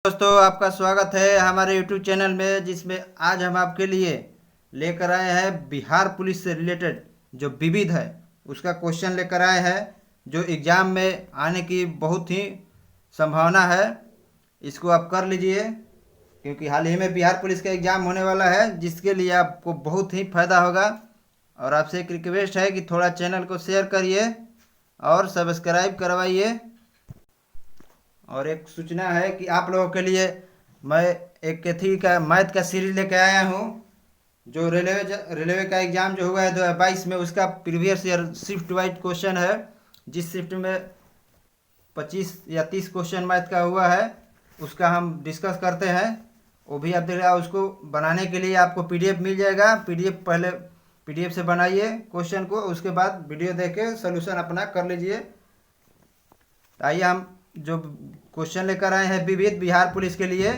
दोस्तों, आपका स्वागत है हमारे YouTube चैनल में, जिसमें आज हम आपके लिए लेकर आए हैं बिहार पुलिस से रिलेटेड जो विविध है उसका क्वेश्चन लेकर आए हैं, जो एग्ज़ाम में आने की बहुत ही संभावना है। इसको आप कर लीजिए, क्योंकि हाल ही में बिहार पुलिस का एग्ज़ाम होने वाला है, जिसके लिए आपको बहुत ही फ़ायदा होगा। और आपसे एक रिक्वेस्ट है कि थोड़ा चैनल को शेयर करिए और सब्सक्राइब करवाइए। और एक सूचना है कि आप लोगों के लिए मैं एक कैथी का मैथ का सीरीज लेके आया हूँ, जो रेलवे का एग्ज़ाम जो हुआ है 2022 में, उसका previous year shift wise question है। जिस शिफ्ट में 25 या 30 क्वेश्चन मैथ का हुआ है, उसका हम डिस्कस करते हैं। वो भी आप देख रहे, उसको बनाने के लिए आपको पीडीएफ मिल जाएगा। पीडीएफ पहले पीडीएफ से बनाइए क्वेश्चन को, उसके बाद वीडियो देख के सोल्यूशन अपना कर लीजिए। आइए हम जो क्वेश्चन लेकर आए हैं विविध बिहार पुलिस के लिए,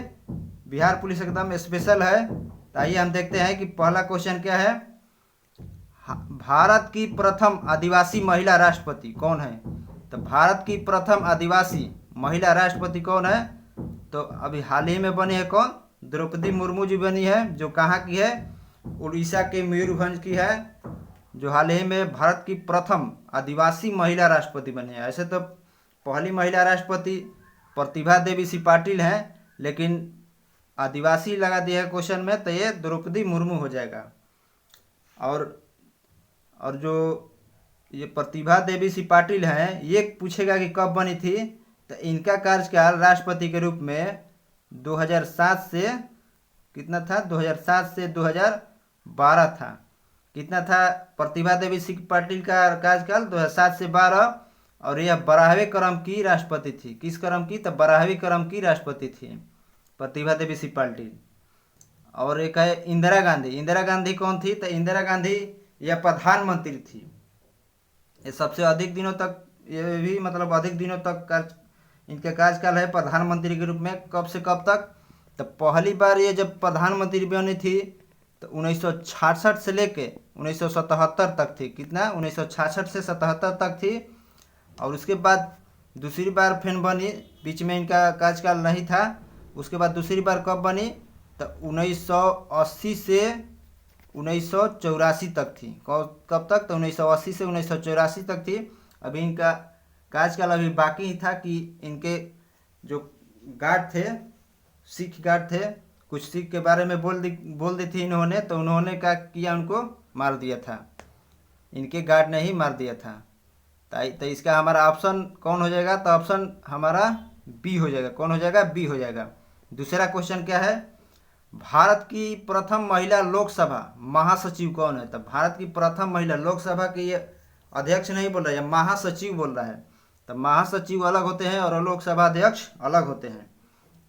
बिहार पुलिस एकदम स्पेशल है। तो आइए हम देखते हैं कि पहला क्वेश्चन क्या है। भारत की प्रथम आदिवासी महिला राष्ट्रपति कौन है? तो भारत की प्रथम आदिवासी महिला राष्ट्रपति कौन है? तो अभी हाल ही में बनी है कौन? द्रौपदी मुर्मू जी बनी है, जो कहाँ की है? उड़ीसा के मयूरभंज की है, जो हाल ही में भारत की प्रथम आदिवासी महिला राष्ट्रपति बनी है। ऐसे तो पहली महिला राष्ट्रपति प्रतिभा देवी सी पाटिल हैं, लेकिन आदिवासी लगा दिया है क्वेश्चन में, तो ये द्रौपदी मुर्मू हो जाएगा। और जो ये प्रतिभा देवी सी पाटिल हैं, ये पूछेगा कि कब बनी थी, तो इनका कार्यकाल राष्ट्रपति के रूप में 2007 से कितना था? 2007 से 2012 था। कितना था प्रतिभा देवी सी पाटिल का कार्यकाल? 2007 से 12। और यह 12वें क्रम की राष्ट्रपति थी। किस क्रम की? तो 12वें क्रम की राष्ट्रपति थी प्रतिभा देवी सी पाटिल। और एक है इंदिरा गांधी। इंदिरा गांधी कौन थी? तो इंदिरा गांधी यह प्रधानमंत्री थी। ये सबसे अधिक दिनों तक, ये भी मतलब अधिक दिनों तक इनके कार्यकाल है प्रधानमंत्री के रूप में। कब से कब तक? तो पहली बार ये जब प्रधानमंत्री बनी थी तो 1966 से लेके 1977 तक थी। कितना? 1966 से 77 तक थी। और उसके बाद दूसरी बार फिर बनी, बीच में इनका कार्यकाल नहीं था। उसके बाद दूसरी बार कब बनी? तो 1980 से 1984 तक थी। कब तक? तो 1980 से 1984 तक थी। अभी इनका कार्यकाल अभी बाकी ही था कि इनके जो गार्ड थे, सिख गार्ड थे, कुछ सिख के बारे में बोल दी थी इन्होंने, तो उन्होंने क्या किया? उनको मार दिया था। इनके गार्ड ने ही मार दिया था। तो इसका हमारा ऑप्शन कौन हो जाएगा? तो ऑप्शन हमारा बी हो जाएगा। कौन हो जाएगा? बी हो जाएगा। दूसरा क्वेश्चन क्या है? भारत की प्रथम महिला लोकसभा महासचिव कौन है? तो भारत की प्रथम महिला लोकसभा के, ये अध्यक्ष नहीं बोल रहा है, महासचिव बोल रहा है। तो महासचिव अलग होते हैं और लोकसभा अध्यक्ष अलग होते हैं।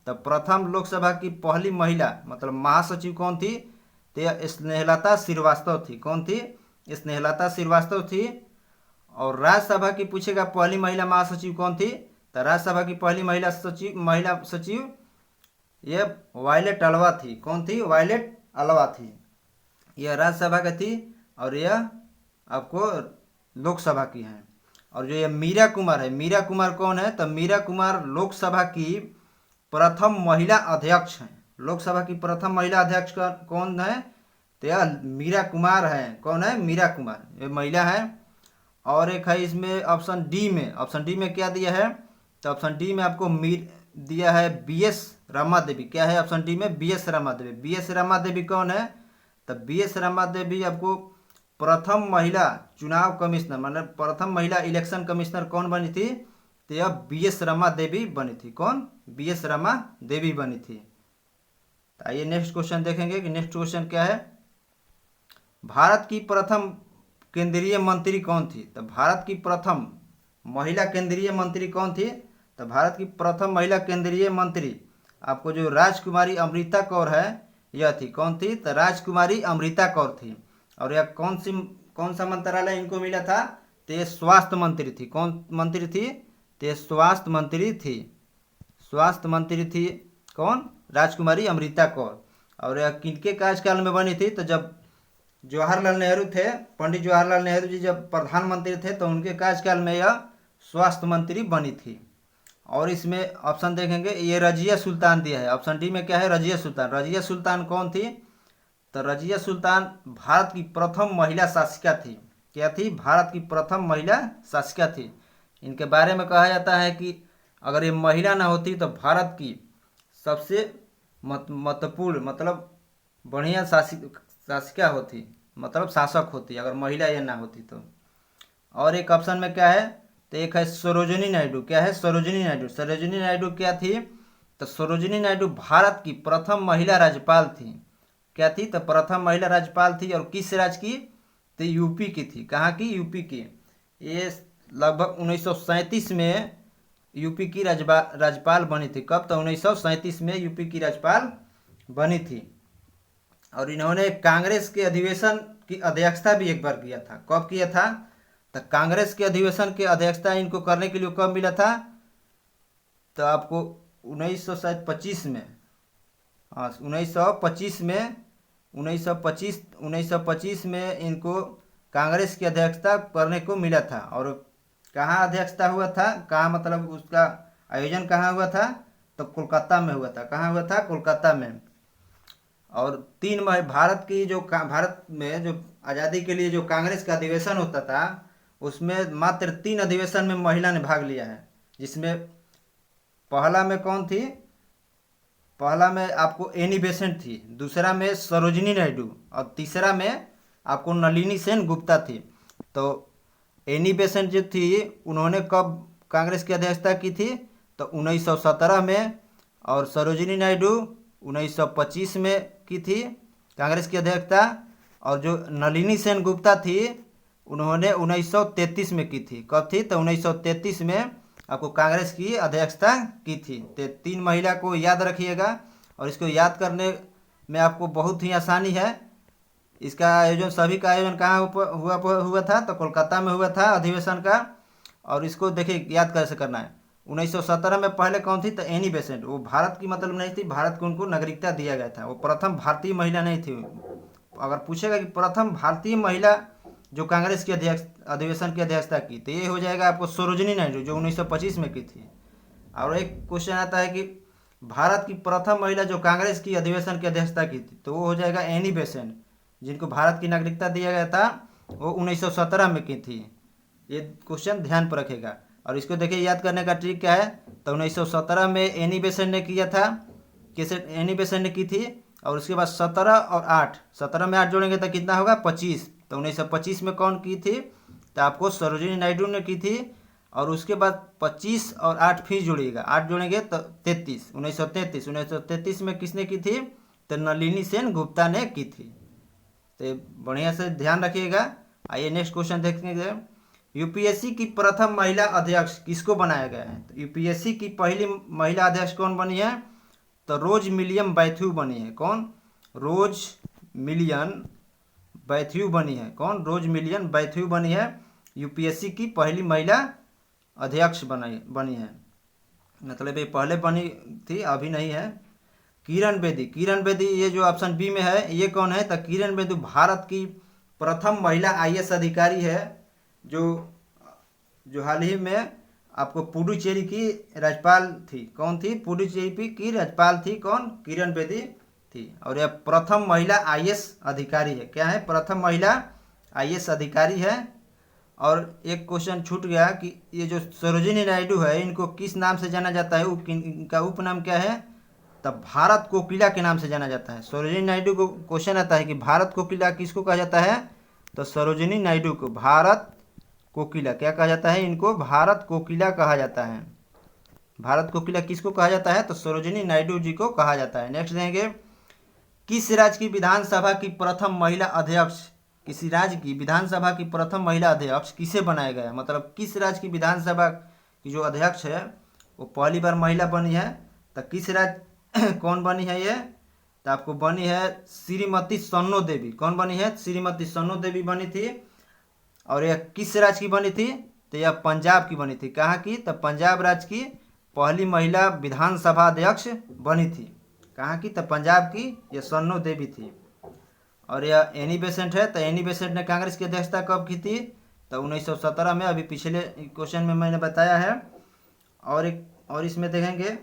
तो प्रथम लोकसभा की पहली महिला मतलब महासचिव कौन थी? तो स्नेहलता श्रीवास्तव थी। कौन थी? स्नेहलता श्रीवास्तव थी। और राज्यसभा की पूछेगा पहली महिला महासचिव कौन थी? तो राज्यसभा की पहली महिला सचिव ये वायलेट अल्वा थी। कौन थी? वायलेट अल्वा थी। यह राज्यसभा की थी और यह आपको लोकसभा की है। और जो ये मीरा कुमार है, मीरा कुमार कौन है? तो मीरा कुमार लोकसभा की प्रथम महिला अध्यक्ष हैं। लोकसभा की प्रथम महिला अध्यक्ष कौन है? तो यह मीरा कुमार है। कौन है? मीरा कुमार, ये महिला है। और एक है इसमें ऑप्शन डी में क्या दिया है? तो ऑप्शन डी में आपको दिया है BS रमा देवी। क्या है ऑप्शन डी में? BS रमा देवी। BS रमा देवी कौन है? तो BS रमा देवी आपको प्रथम महिला चुनाव कमिश्नर, मतलब प्रथम महिला इलेक्शन कमिश्नर कौन बनी थी? तो यह BS रमा देवी बनी थी। कौन? BS रमा देवी बनी थी। तो आइए नेक्स्ट क्वेश्चन देखेंगे कि नेक्स्ट क्वेश्चन क्या है। भारत की प्रथम केंद्रीय मंत्री कौन थी? तो भारत की प्रथम महिला केंद्रीय मंत्री कौन थी? तो भारत की प्रथम महिला केंद्रीय मंत्री आपको जो राजकुमारी अमृता कौर है, यह थी। कौन थी? तो राजकुमारी अमृता कौर थी। और यह कौन सा मंत्रालय इनको मिला था? तो ये स्वास्थ्य मंत्री थी। कौन मंत्री थी? तो ये स्वास्थ्य मंत्री थी। स्वास्थ्य मंत्री थी कौन? राजकुमारी अमृता कौर। और यह किनके कार्यकाल में बनी थी? तो जब जवाहरलाल नेहरू थे, पंडित जवाहरलाल नेहरू जी जब प्रधानमंत्री थे, तो उनके कार्यकाल में यह स्वास्थ्य मंत्री बनी थी। और इसमें ऑप्शन देखेंगे, ये रजिया सुल्तान दिया है। ऑप्शन डी में क्या है? रजिया सुल्तान। रजिया सुल्तान कौन थी? तो रजिया सुल्तान भारत की प्रथम महिला शासिका थी। क्या थी? भारत की प्रथम महिला शासिका थी। इनके बारे में कहा जाता है कि अगर ये महिला ना होती तो भारत की सबसे महत्वपूर्ण मतलब बढ़िया शासिका होती, मतलब शासक होती, अगर महिला ये ना होती तो। और एक ऑप्शन में क्या है? तो एक है सरोजिनी नायडू। क्या है? सरोजिनी नायडू। सरोजिनी नायडू क्या थी? तो सरोजिनी नायडू भारत की प्रथम महिला राज्यपाल थी। क्या थी? तो प्रथम महिला राज्यपाल थी। और किस राज्य की? तो यूपी की थी। कहाँ की? यूपी की। ये लगभग 1937 में यूपी की राज्यपाल बनी थी। कब? तो 1937 में यूपी की राज्यपाल बनी थी। और इन्होंने कांग्रेस के अधिवेशन की अध्यक्षता भी एक बार किया था। कब किया था? तो कांग्रेस के अधिवेशन की अध्यक्षता इनको करने के लिए कब मिला था? तो आपको 1925 में, हाँ 1925 में, 1925 में इनको कांग्रेस की अध्यक्षता करने को मिला था। और कहाँ अध्यक्षता हुआ था? कहाँ मतलब उसका आयोजन कहाँ हुआ था? तो कोलकाता में हुआ था। कहाँ हुआ था? कोलकाता में। और भारत की जो भारत में जो आज़ादी के लिए जो कांग्रेस का अधिवेशन होता था, उसमें मात्र 3 अधिवेशन में महिला ने भाग लिया है। जिसमें पहला में कौन थी? पहला में आपको एनी बेसेंट थी, दूसरा में सरोजिनी नायडू, और तीसरा में आपको नलिनी सेन गुप्ता थी। तो एनी बेसेंट जो थी उन्होंने कब कांग्रेस की अध्यक्षता की थी? तो 1917 में। और सरोजिनी नायडू 1925 में की थी कांग्रेस की अध्यक्षता। और जो नलिनी सेन गुप्ता थी उन्होंने 1933 में की थी। कब थी? तो 1933 में आपको कांग्रेस की अध्यक्षता की थी। तो 3 महिला को याद रखिएगा। और इसको याद करने में आपको बहुत ही आसानी है। इसका आयोजन, सभी का आयोजन कहाँ हुआ था? तो कोलकाता में हुआ था अधिवेशन का। और इसको देखिए याद कैसे करना है। 1917 में पहले कौन थी? तो एनी बेसेंट। वो भारत की मतलब नहीं थी, भारत को उनको नागरिकता दिया गया था। वो प्रथम भारतीय महिला नहीं थी। अगर पूछेगा कि प्रथम भारतीय महिला जो कांग्रेस की अधिवेशन की अध्यक्षता की, तो ये हो जाएगा आपको सरोजिनी नायडू, जो 1925 में की थी। और एक क्वेश्चन आता है कि भारत की प्रथम महिला जो कांग्रेस की अधिवेशन की अध्यक्षता की थी, तो वो हो जाएगा एनी बेसेंट, जिनको भारत की नागरिकता दिया गया था। वो 1917 में की थी। ये क्वेश्चन ध्यान पर रखेगा। और इसको देखिए याद करने का ट्रिक क्या है? तो 1917 में एनी बेसेंट ने किया था। कैसे एनी बेसेंट ने की थी? और उसके बाद 17 और 8, 17 में 8 जोड़ेंगे तो कितना होगा? 25। तो 1925 में कौन की थी? तो आपको सरोजिनी नायडू ने की थी। और उसके बाद 25 और 8 फिर जोड़िएगा, 8 जोड़ेंगे तो 33, 1933 में किसने की थी? तो नलिनी सेन गुप्ता ने की थी। तो बढ़िया से ध्यान रखिएगा। आइए नेक्स्ट क्वेश्चन देखेंगे। यूपीएससी की प्रथम महिला अध्यक्ष किसको बनाया गया है? तो यूपीएससी की पहली महिला अध्यक्ष कौन बनी है? तो रोज मिलियन बैथ्यू बनी है। कौन? रोज मिलियन बैथ्यू बनी है। कौन? रोज मिलियन बैथ्यू बनी है। यूपीएससी की पहली महिला अध्यक्ष बनी है। मतलब ये पहले बनी थी, अभी नहीं है। किरण बेदी। किरण बेदी, ये जो ऑप्शन बी में है, ये कौन है? तो किरण बेदी भारत की प्रथम महिला आईएएस अधिकारी है, जो जो हाल ही में आपको पुडुचेरी की राज्यपाल थी। कौन थी? पुडुचेरी की राज्यपाल थी। कौन? किरण बेदी थी। और यह प्रथम महिला आईएएस अधिकारी है। क्या है? प्रथम महिला आईएएस अधिकारी है। और एक क्वेश्चन छूट गया कि ये जो सरोजिनी नायडू है, इनको किस नाम से जाना जाता है? इनका उपनाम क्या है? तब भारत कोकिला के नाम से जाना जाता है। सरोजिनी नायडू को क्वेश्चन आता है कि भारत कोकिला किसको कहा जाता है? तो सरोजिनी नायडू को भारत कोकिला क्या कहा जाता है? इनको भारत कोकिला कहा जाता है। भारत कोकिला किसको कहा जाता है? तो सरोजिनी नायडू जी को कहा जाता है। नेक्स्ट देंगे, किस राज्य की विधानसभा की प्रथम महिला अध्यक्ष, किसी राज्य की विधानसभा की प्रथम महिला अध्यक्ष किसे बनाया गया? मतलब किस राज्य की विधानसभा की जो अध्यक्ष है वो पहली बार महिला बनी है? तो किस राज्य कौन बनी है ये? तो आपको बनी है श्रीमती सन्नो देवी। कौन बनी है? श्रीमती सन्नो देवी बनी थी। और यह किस राज्य की बनी थी? तो यह पंजाब की बनी थी। कहाँ की? तो पंजाब राज्य की पहली महिला विधानसभा अध्यक्ष बनी थी। कहाँ की? तो पंजाब की यह सन्नो देवी थी। और यह एनी बेसेंट है। तो एनी बेसेंट ने कांग्रेस की अध्यक्षता कब की थी? तो 1917 में, अभी पिछले क्वेश्चन में मैंने बताया है। और एक और इसमें देखेंगे,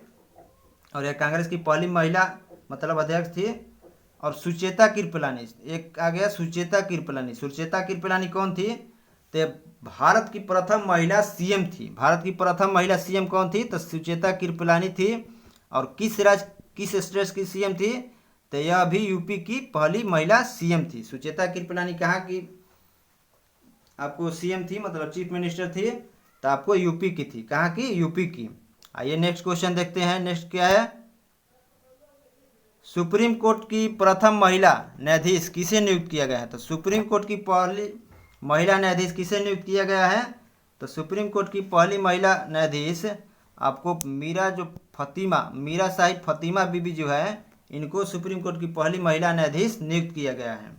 और यह कांग्रेस की पहली महिला मतलब अध्यक्ष थी। और सुचेता कृपलानी, एक आ गया सुचेता कृपलानी। सुचेता कृपलानी कौन थी? तो भारत की प्रथम महिला सीएम थी। भारत की प्रथम महिला सीएम कौन थी? तो सुचेता कृपलानी थी। और किस स्टेट की सीएम थी? तो यह भी यूपी की पहली महिला सीएम थी। सुचेता कृपलानी कहाँ की आपको सीएम थी, मतलब चीफ मिनिस्टर थी? तो आपको यूपी की थी। कहाँ की? यूपी की। आइए नेक्स्ट क्वेश्चन देखते हैं। नेक्स्ट क्या है? सुप्रीम कोर्ट की प्रथम महिला न्यायाधीश किसे नियुक्त किया गया है? तो सुप्रीम कोर्ट की पहली महिला न्यायाधीश किसे नियुक्त किया गया है? तो सुप्रीम कोर्ट की पहली महिला न्यायाधीश आपको मीरा साहिब फतीमा बीबी जो है, इनको सुप्रीम कोर्ट की पहली महिला न्यायाधीश नियुक्त किया गया है।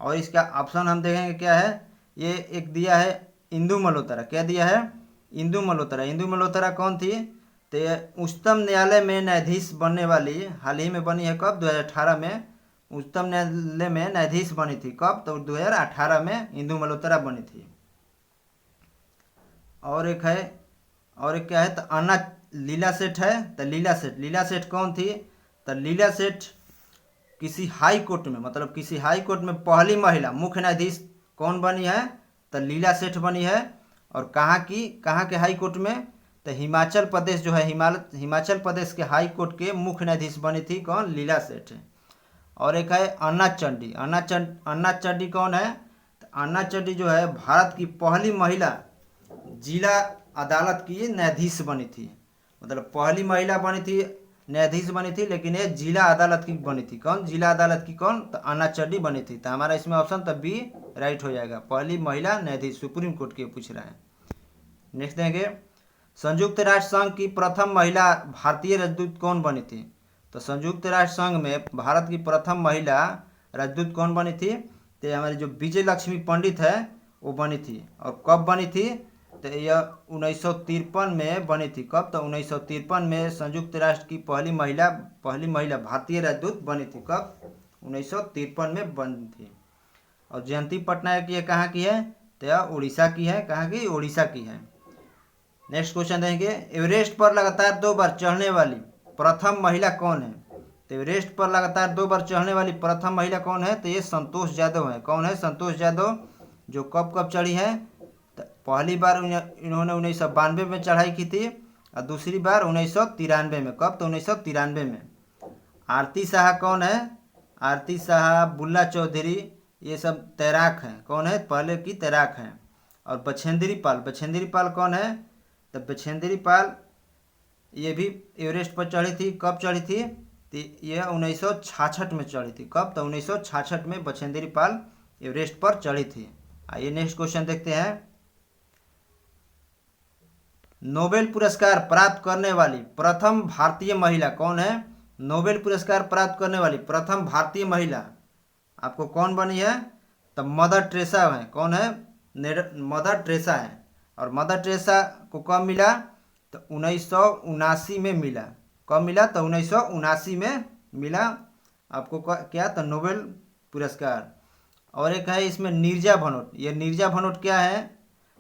और इसका ऑप्शन हम देखेंगे क्या है। ये एक दिया है इंदु मल्होत्रा। क्या दिया है? इंदु मल्होत्रा। इंदु मल्होत्रा कौन थी? तो ये उच्चतम न्यायालय में न्यायाधीश बनने वाली, हाल ही में बनी है। कब? 2018 में उच्चतम न्यायालय में न्यायाधीश बनी थी। कब? तो 2018 में इंदु मल्होत्रा बनी थी। और एक है, और एक क्या है? तो अन्ना लीला सेठ है। तो लीला सेठ कौन थी? तो लीला सेठ किसी हाई कोर्ट में, मतलब किसी हाई कोर्ट में पहली महिला मुख्य न्यायाधीश कौन बनी है? तो लीला सेठ बनी है। और कहाँ के हाई कोर्ट में? तो हिमाचल प्रदेश जो है, हिमाचल प्रदेश के हाई कोर्ट के मुख्य न्यायाधीश बनी थी। कौन? लीला सेठ। और एक है अन्ना चंडी। अन्ना चंडी कौन है? तो अन्ना चंडी जो है भारत की पहली महिला जिला अदालत की न्यायाधीश बनी थी। मतलब पहली महिला बनी थी, न्यायाधीश बनी थी, लेकिन ये जिला अदालत की बनी थी। कौन? जिला अदालत की कौन? तो अन्ना चंडी बनी थी। तो हमारा इसमें ऑप्शन तो बी राइट हो जाएगा। पहली महिला न्यायाधीश सुप्रीम कोर्ट के पूछ रहा है। नेक्स्ट देंगे, संयुक्त राष्ट्र संघ की प्रथम महिला भारतीय राजदूत कौन बनी थी? तो संयुक्त राष्ट्र संघ में भारत की प्रथम महिला राजदूत कौन बनी थी? तो हमारी जो विजय लक्ष्मी पंडित है वो बनी थी। और कब बनी थी? तो यह 1953 में बनी थी। कब? तो 1953 में संयुक्त राष्ट्र की पहली महिला भारतीय राजदूत बनी थी। कब? 1953 में बनी थी। और जयंती पटनायक ये कहाँ की है? तो यह उड़ीसा की है। कहाँ की? उड़ीसा की है। नेक्स्ट क्वेश्चन देंगे, एवरेस्ट पर लगातार 2 बार चढ़ने वाली प्रथम महिला कौन है? तो एवरेस्ट पर लगातार 2 बार चढ़ने वाली प्रथम महिला कौन है? तो ये संतोष यादव है। कौन है? संतोष यादव। जो कब चढ़ी है? तो पहली बार इन्होंने 1992 में चढ़ाई की थी, और दूसरी बार 1993 में। कब? तो 1993 में। आरती शाह कौन है? आरती शाह, बुल्ला चौधरी, ये सब तैराक हैं। कौन है? पहले की तैराक हैं। और बछेंद्री पाल कौन है? तो बछेंद्री पाल ये भी एवरेस्ट पर चढ़ी थी। कब चढ़ी थी? तो यह 1966 में चढ़ी थी। कब? तो 1966 में बछेंद्री पाल एवरेस्ट पर चढ़ी थी। आइए नेक्स्ट क्वेश्चन देखते हैं। नोबेल पुरस्कार प्राप्त करने वाली प्रथम भारतीय महिला कौन है? नोबेल पुरस्कार प्राप्त करने वाली प्रथम भारतीय महिला आपको कौन बनी है? तो मदर टेरेसा है। कौन है? मदर टेरेसा है। और मदर टेरेसा को कब मिला? तो 1979 में मिला। कब मिला? तो 1979 में मिला आपको क्या? तो नोबेल पुरस्कार। और एक है इसमें नीरजा भनोट। ये नीरजा भनोट क्या है?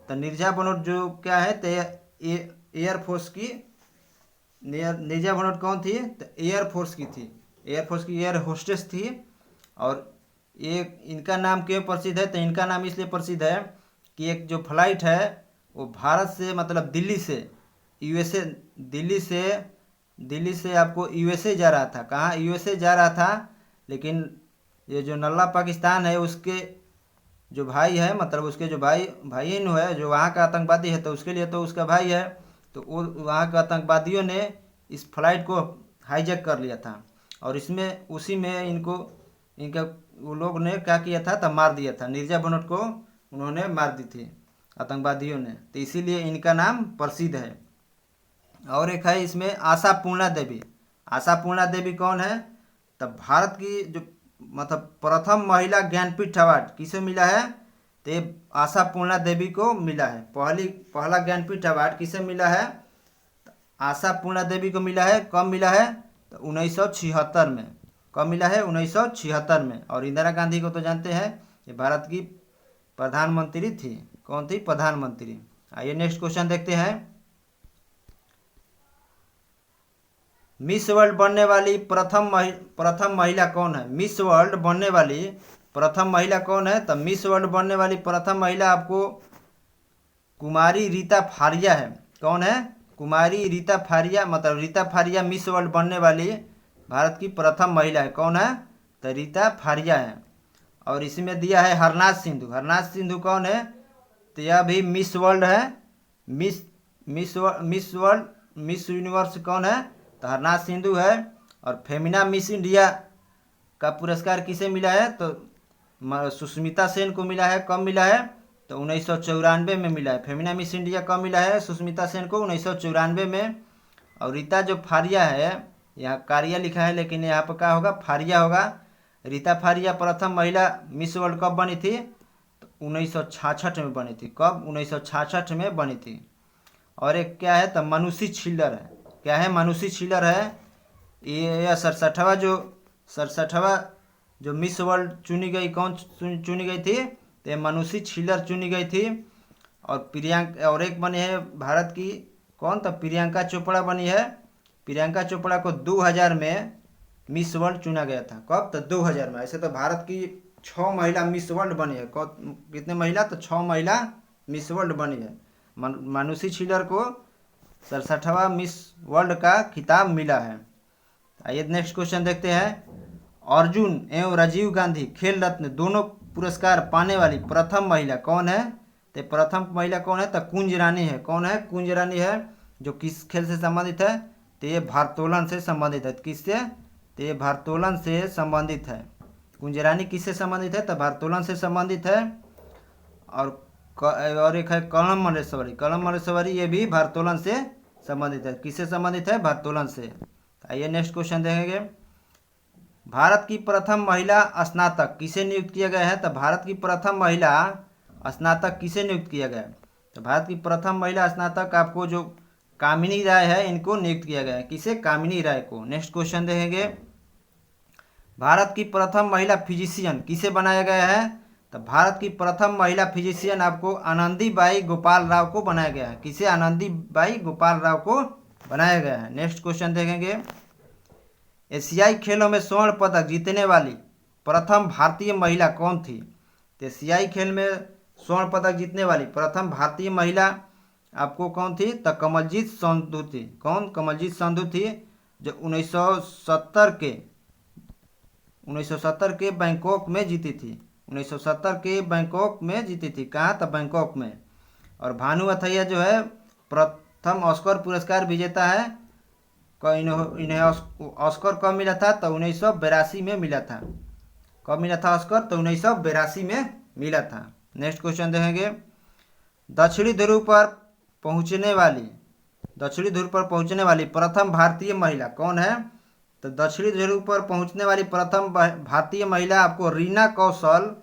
तो नीरजा भनोट जो क्या है? तो ये एयरफोर्स की, नीरजा भनोट कौन थी? तो एयरफोर्स की थी। एयरफोर्स की एयर होस्टेस थी। और ये इनका नाम क्यों प्रसिद्ध है? तो इनका नाम इसलिए प्रसिद्ध है कि एक जो फ्लाइट है वो भारत से, मतलब दिल्ली से यूएसए, दिल्ली से आपको यूएसए जा रहा था। कहाँ? यूएसए जा रहा था। लेकिन ये जो नल्ला पाकिस्तान है उसके जो भाई है, मतलब उसके जो भाई है जो वहाँ का आतंकवादी है, तो उसके लिए तो उसका भाई है, तो वो वहाँ के आतंकवादियों ने इस फ्लाइट को हाईजैक कर लिया था। और इसमें उसी में इनका वो लोग ने क्या किया था? तो मार दिया था। नीरजा भनोट को उन्होंने मार दी थी आतंकवादियों ने, तो इसीलिए इनका नाम प्रसिद्ध है। और एक है इसमें आशा पूर्णा देवी। आशा पूर्णा देवी कौन है? तब भारत की जो मतलब प्रथम महिला ज्ञानपीठ अवार्ड किसे मिला है? तो ये आशा पूर्णा देवी को मिला है। पहला ज्ञानपीठ अवार्ड किसे मिला है? आशा पूर्णा देवी को मिला है। कब मिला है? तो 1976 में। कब मिला है? 1976 में। और इंदिरा गांधी को तो जानते हैं, ये भारत की प्रधानमंत्री थी। कौन थी? प्रधानमंत्री। आइए नेक्स्ट क्वेश्चन देखते हैं। मिस वर्ल्ड बनने वाली प्रथम महिला कौन है? मिस वर्ल्ड बनने वाली प्रथम महिला कौन है? तो मिस वर्ल्ड बनने वाली प्रथम महिला आपको कुमारी रीता फारिया है। कौन है? कुमारी रीता फारिया, मतलब रीता फारिया मिस वर्ल्ड बनने वाली भारत की प्रथम महिला है। कौन है? तो रीता फारिया है। और इसमें दिया है हरनाथ सिंधु। हरनाथ सिंधु कौन है? तो यह भी मिस वर्ल्ड है। मिस वर्ल्ड मिस यूनिवर्स कौन है? तो हरनाथ सिंधु है। और फेमिना मिस इंडिया का पुरस्कार किसे मिला है? तो सुष्मिता सेन को मिला है। कब मिला है? तो 1994 में मिला है। फेमिना मिस इंडिया कब मिला है सुष्मिता सेन को? 1994 में। और रीता जो फारिया है, यहाँ कारिया लिखा है लेकिन यहाँ पर क्या होगा? फारिया होगा। रीता फारिया प्रथम महिला मिस वर्ल्ड कब बनी थी? तो 1966 में बनी थी। कब? 1966 में बनी थी। और एक क्या है? तो मनुषी छिल्लर है। क्या है? मनुषी छिल्लर है। ये 67वां जो मिस वर्ल्ड चुनी गई, कौन चुनी गई थी? तो मनुषी छिल्लर चुनी गई थी। और प्रियंका, और एक बनी है भारत की, कौन? तो प्रियंका चोपड़ा बनी है। प्रियंका चोपड़ा को 2000 में मिस वर्ल्ड चुना गया था। कब? तो 2000 में। ऐसे तो भारत की 6 महिला मिस वर्ल्ड बनी है। कितने महिला? तो 6 महिला मिस वर्ल्ड बनी है। मानुषी छिल्लर को 67वां मिस वर्ल्ड का खिताब मिला है। आइए नेक्स्ट क्वेश्चन देखते हैं। अर्जुन एवं राजीव गांधी खेल रत्न दोनों पुरस्कार पाने वाली प्रथम महिला कौन है? तो प्रथम महिला कौन है? तो कुंज रानी है। कौन है? कुंज रानी है। जो किस खेल से संबंधित है? तो ये भारोत्तोलन से संबंधित है। किससे? तो ये भारोत्तोलन से संबंधित है। कुंज रानी किससे संबंधित है? तो भारोत्तोलन से संबंधित है। और एक है कलम मल्लेश्वरी। कलम मल्लेश्वरी ये भी भारोत्तोलन से संबंधित है। किससे संबंधित है? भारोत्तोलन से। आइए नेक्स्ट क्वेश्चन देखेंगे। भारत की प्रथम महिला स्नातक किसे नियुक्त किया गया है? तो भारत की प्रथम महिला स्नातक किसे नियुक्त किया गया है? तो भारत की प्रथम महिला स्नातक आपको जो कामिनी राय है, इनको नियुक्त किया गया है। किसे? कामिनी राय को। नेक्स्ट क्वेश्चन देखेंगे। भारत की प्रथम महिला फिजिशियन किसे बनाया गया है? तो भारत की प्रथम महिला फिजिशियन आपको आनंदीबाई गोपाल राव को बनाया गया है। किसे? आनंदीबाई गोपाल राव को बनाया गया है। नेक्स्ट क्वेश्चन देखेंगे। एशियाई खेलों में स्वर्ण पदक जीतने वाली प्रथम भारतीय महिला कौन थी? तो एशियाई खेल में स्वर्ण पदक जीतने वाली प्रथम भारतीय महिला आपको कौन थी? तो कमलजीत संधू थी। कौन? कमलजीत संधू थी, जो 1970 के बैंकॉक में जीती थी। 1970 के बैंकॉक में जीती थी। कहाँ? तो बैंकॉक में। और भानु अथैया जो है प्रथम ऑस्कर पुरस्कार विजेता है। इन्हें ऑस्कर कब मिला था? तो 1982 में मिला था। कब मिला था ऑस्कर? तो 1982 में मिला था। नेक्स्ट क्वेश्चन देखेंगे। दक्षिणी ध्रुव पर पहुंचने वाली प्रथम भारतीय महिला कौन है? तो दक्षिणी ध्रुव पर पहुंचने वाली प्रथम भारतीय महिला आपको रीना कौशल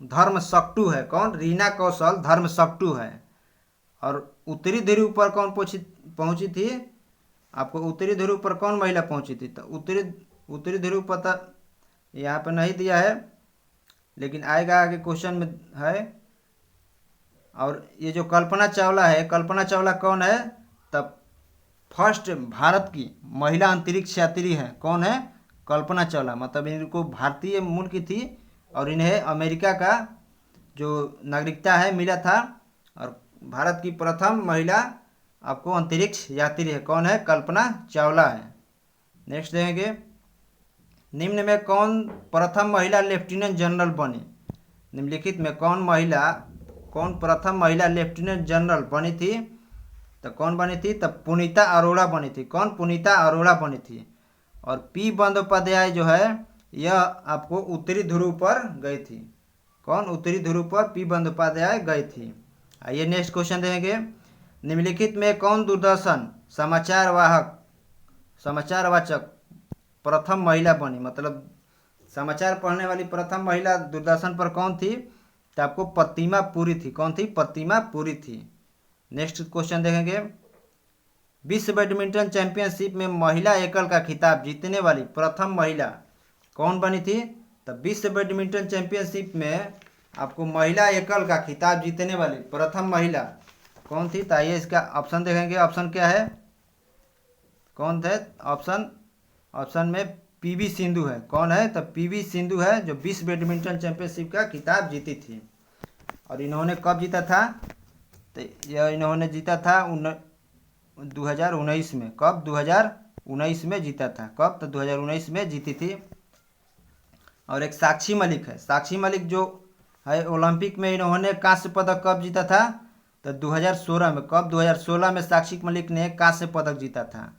धर्मशक्टू है। कौन? रीना कौशल धर्मशक्टू है। और उत्तरी ध्रुव पर कौन पहुंची थी? आपको उत्तरी ध्रुव पर कौन महिला पहुंची थी? तो उत्तरी ध्रुव पता यहाँ पर नहीं दिया है, लेकिन आएगा आगे क्वेश्चन में है। और ये जो कल्पना चावला है, कल्पना चावला कौन है? तब फर्स्ट भारत की महिला अंतरिक्ष यात्री है। कौन है? कल्पना चावला। मतलब इनको भारतीय मूल की थी और इन्हें अमेरिका का जो नागरिकता है मिला था। और भारत की प्रथम महिला आपको अंतरिक्ष यात्री है। कौन है? कल्पना चावला है। नेक्स्ट देखेंगे। निम्न में कौन प्रथम महिला लेफ्टिनेंट जनरल बनी? निम्नलिखित में कौन प्रथम महिला लेफ्टिनेंट जनरल बनी थी? तो कौन बनी थी? तो पुनीता अरोड़ा बनी थी। कौन? पुनीता अरोड़ा बनी थी। और पी बंदोपाध्याय जो है यह आपको उत्तरी ध्रुव पर गई थी। कौन? उत्तरी ध्रुव पर पी बंदोपाध्याय गई थी। आइए नेक्स्ट क्वेश्चन देखेंगे। निम्नलिखित में कौन दूरदर्शन समाचारवाचक प्रथम महिला बनी? मतलब समाचार पढ़ने वाली प्रथम महिला दूरदर्शन पर कौन थी? तो आपको प्रतिमा पुरी थी। कौन थी? प्रतिमा पुरी थी। नेक्स्ट क्वेश्चन देखेंगे। विश्व बैडमिंटन चैंपियनशिप में महिला एकल का खिताब जीतने वाली प्रथम महिला कौन बनी थी? तो विश्व बैडमिंटन चैंपियनशिप में आपको महिला एकल का खिताब जीतने वाली प्रथम महिला कौन थी? तो आइए इसका ऑप्शन देखेंगे। ऑप्शन क्या है? कौन थे? ऑप्शन ऑप्शन में पीवी सिंधु है। कौन है? तो पीवी सिंधु है, जो विश्व बैडमिंटन चैंपियनशिप का खिताब जीती थी। और इन्होंने कब जीता था? तो यह इन्होंने जीता था 2019 में। कब? 2019 में जीता था। कब? तो 2019 में जीती थी। और एक साक्षी मलिक है। साक्षी मलिक जो है, ओलंपिक में इन्होंने कांस्य पदक कब जीता था? तो 2016 में। कब? 2016 में साक्षी मलिक ने कांस्य पदक जीता था।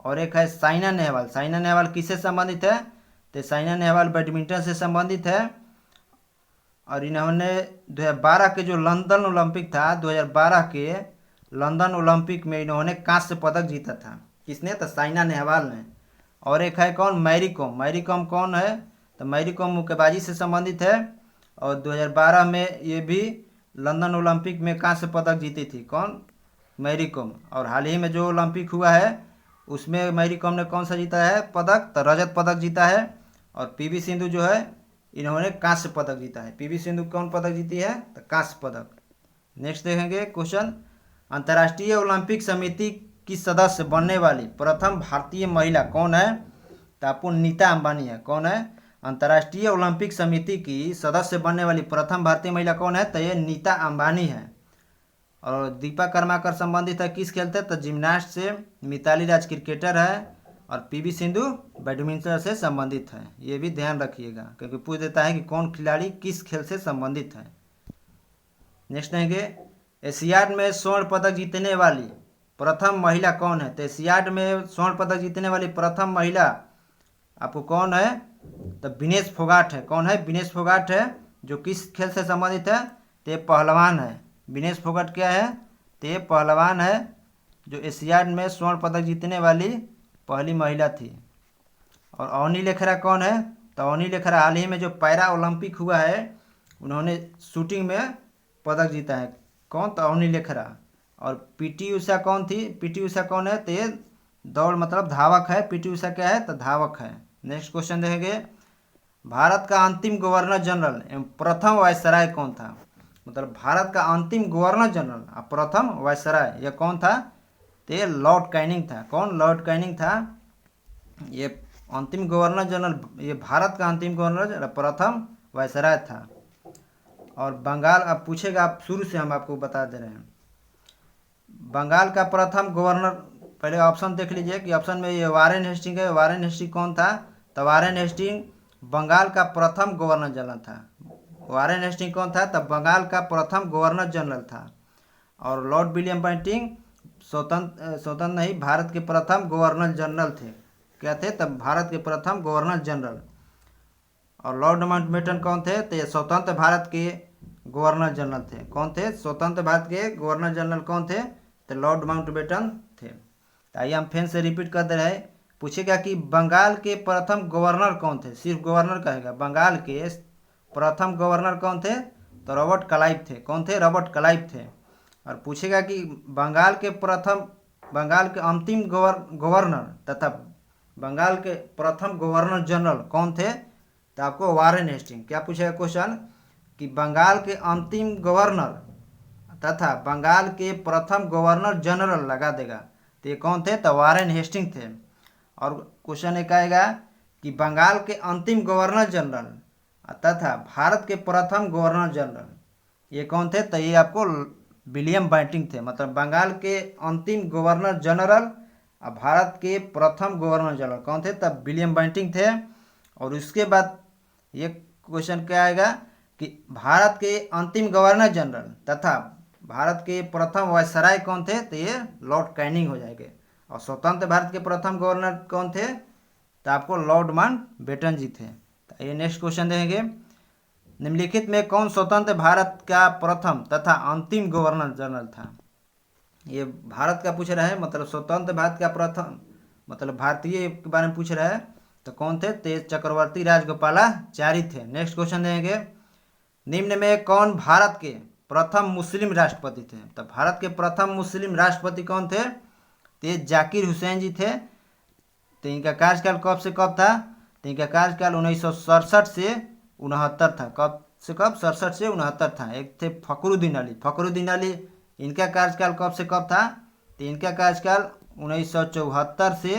और एक है साइना नेहवाल। साइना नेहवाल किससे संबंधित है? तो साइना नेहवाल बैडमिंटन से संबंधित है। और इन्होंने 2012 के जो लंदन ओलंपिक था, 2012 के लंदन ओलंपिक में इन्होंने कांस्य पदक जीता था। किसने? तो साइना नेहवाल ने। और एक है कौन? मैरी कॉम। मैरी कॉम कौन है? तो मैरी कॉम मुक्केबाजी से संबंधित है। और 2012 में ये भी लंदन ओलंपिक में कांस्य पदक जीती थी। कौन? मैरी कॉम। और हाल ही में जो ओलंपिक हुआ है उसमें मैरी कॉम ने कौन सा जीता है पदक? तो रजत पदक जीता है। और पीवी सिंधु जो है, इन्होंने कांस्य पदक जीता है। पीवी सिंधु कौन पदक जीती है? तो कांस्य पदक। नेक्स्ट देखेंगे क्वेश्चन, अंतर्राष्ट्रीय ओलंपिक समिति की सदस्य बनने वाली प्रथम भारतीय महिला कौन है? तो आपको नीता अंबानी है। कौन है? अंतर्राष्ट्रीय ओलंपिक समिति की सदस्य बनने वाली प्रथम भारतीय महिला कौन है? तो ये नीता अंबानी है। और दीपा कर्माकर संबंधित है किस खेल से? तो जिम्नास्ट से। मिताली राज क्रिकेटर है। और पीवी सिंधु बैडमिंटन से संबंधित है। ये भी ध्यान रखिएगा, क्योंकि पूछ देता है कि कौन खिलाड़ी किस खेल से संबंधित है। नेक्स्ट देखेंगे, एशियाड में स्वर्ण पदक जीतने वाली प्रथम महिला कौन है? तो एशियाड में स्वर्ण पदक जीतने वाली प्रथम महिला आपको कौन है? तो विनेश फोगाट है। कौन है? विनेश फोगाट है। जो किस खेल से संबंधित है? तो ये पहलवान है। विनेश फोगाट क्या है? तो ये पहलवान है, जो एशियाड में स्वर्ण पदक जीतने वाली पहली महिला थी। और अवनी लेखरा कौन है? तो अवनी लेखरा हाल ही में जो पैरा ओलंपिक हुआ है, उन्होंने शूटिंग में पदक जीता है। कौन? तो अवनी लेखरा। और पीटी उषा कौन थी? पीटी उषा कौन है? तो ये दौड़ मतलब धावक है। पीटी उषा क्या है? तो धावक है। नेक्स्ट क्वेश्चन देखेंगे, भारत का अंतिम गवर्नर जनरल एवं प्रथम वायसराय कौन था? मतलब भारत का अंतिम गवर्नर जनरल और प्रथम वायसराय यह कौन था? तो ये लॉर्ड कैनिंग था। कौन? लॉर्ड कैनिंग था। ये अंतिम गवर्नर जनरल, ये भारत का अंतिम गवर्नर प्रथम वायसराय था। और बंगाल, अब पूछेगा, आप शुरू से हम आपको बता दे रहे हैं। बंगाल का प्रथम गवर्नर, पहले ऑप्शन देख लीजिए कि ऑप्शन में ये वारेन हेस्टिंग है। वारेन हेस्टिंग कौन था? तो वारेन हेस्टिंग बंगाल का प्रथम गवर्नर जनरल था। वारेन हेस्टिंग कौन था? तब बंगाल का प्रथम गवर्नर जनरल था। और लॉर्ड विलियम बेंटिंग स्वतंत्र नहीं, भारत के प्रथम गवर्नर जनरल थे। क्या थे? तब भारत के प्रथम गवर्नर जनरल। और लॉर्ड माउंटबेटन कौन थे? तो ये स्वतंत्र भारत के गवर्नर जनरल थे। कौन थे? स्वतंत्र भारत के गवर्नर जनरल कौन थे? तो लॉर्ड माउंटबेटन थे। तो आइए हम फिर से रिपीट कर दे रहे हैं। पूछेगा कि बंगाल के प्रथम गवर्नर कौन थे? सिर्फ गवर्नर कहेगा। बंगाल के प्रथम गवर्नर कौन थे? तो रॉबर्ट क्लाइव थे। कौन थे? रॉबर्ट क्लाइव थे। और पूछेगा कि बंगाल के अंतिम गवर्नर तथा बंगाल के प्रथम गवर्नर जनरल कौन थे? तो आपको वारेन हेस्टिंग। क्या पूछेगा क्वेश्चन कि बंगाल के अंतिम गवर्नर तथा बंगाल के प्रथम गवर्नर जनरल लगा देगा, तो ये कौन थे? तो वारेन हेस्टिंग थे। और क्वेश्चन एक आएगा कि बंगाल के अंतिम गवर्नर जनरल तथा भारत के प्रथम गवर्नर जनरल ये कौन थे? तो ये आपको विलियम बेंटिंग थे। मतलब बंगाल के अंतिम गवर्नर जनरल और भारत के प्रथम गवर्नर जनरल कौन थे? तब विलियम बेंटिंग थे। और उसके बाद ये क्वेश्चन क्या आएगा कि भारत के अंतिम गवर्नर जनरल तथा भारत के प्रथम वायसराय कौन थे? तो ये लॉर्ड कैनिंग हो जाएंगे। और स्वतंत्र भारत के प्रथम गवर्नर कौन थे? तो आपको लॉर्ड माउंटबेटन जी थे। तो ये नेक्स्ट क्वेश्चन देखेंगे, निम्नलिखित में कौन स्वतंत्र भारत का प्रथम तथा अंतिम गवर्नर जनरल था? ये भारत का पूछ रहा है, मतलब स्वतंत्र भारत का प्रथम, मतलब भारतीय के बारे में पूछ रहा है। तो कौन थे? तेज चक्रवर्ती राजगोपालाचारी थे। नेक्स्ट क्वेश्चन देंगे, निम्न में कौन भारत के प्रथम मुस्लिम राष्ट्रपति थे? तो भारत के प्रथम मुस्लिम राष्ट्रपति कौन थे? तो जाकिर हुसैन जी थे। तो इनका कार्यकाल कब से कब था? तो इनका कार्यकाल 1967 से 69 था। कब से कब? 67 से 69 था। एक थे फखरुद्दीन अली। फखरुद्दीन अली, इनका कार्यकाल कब से कब था? तो इनका कार्यकाल 1974 से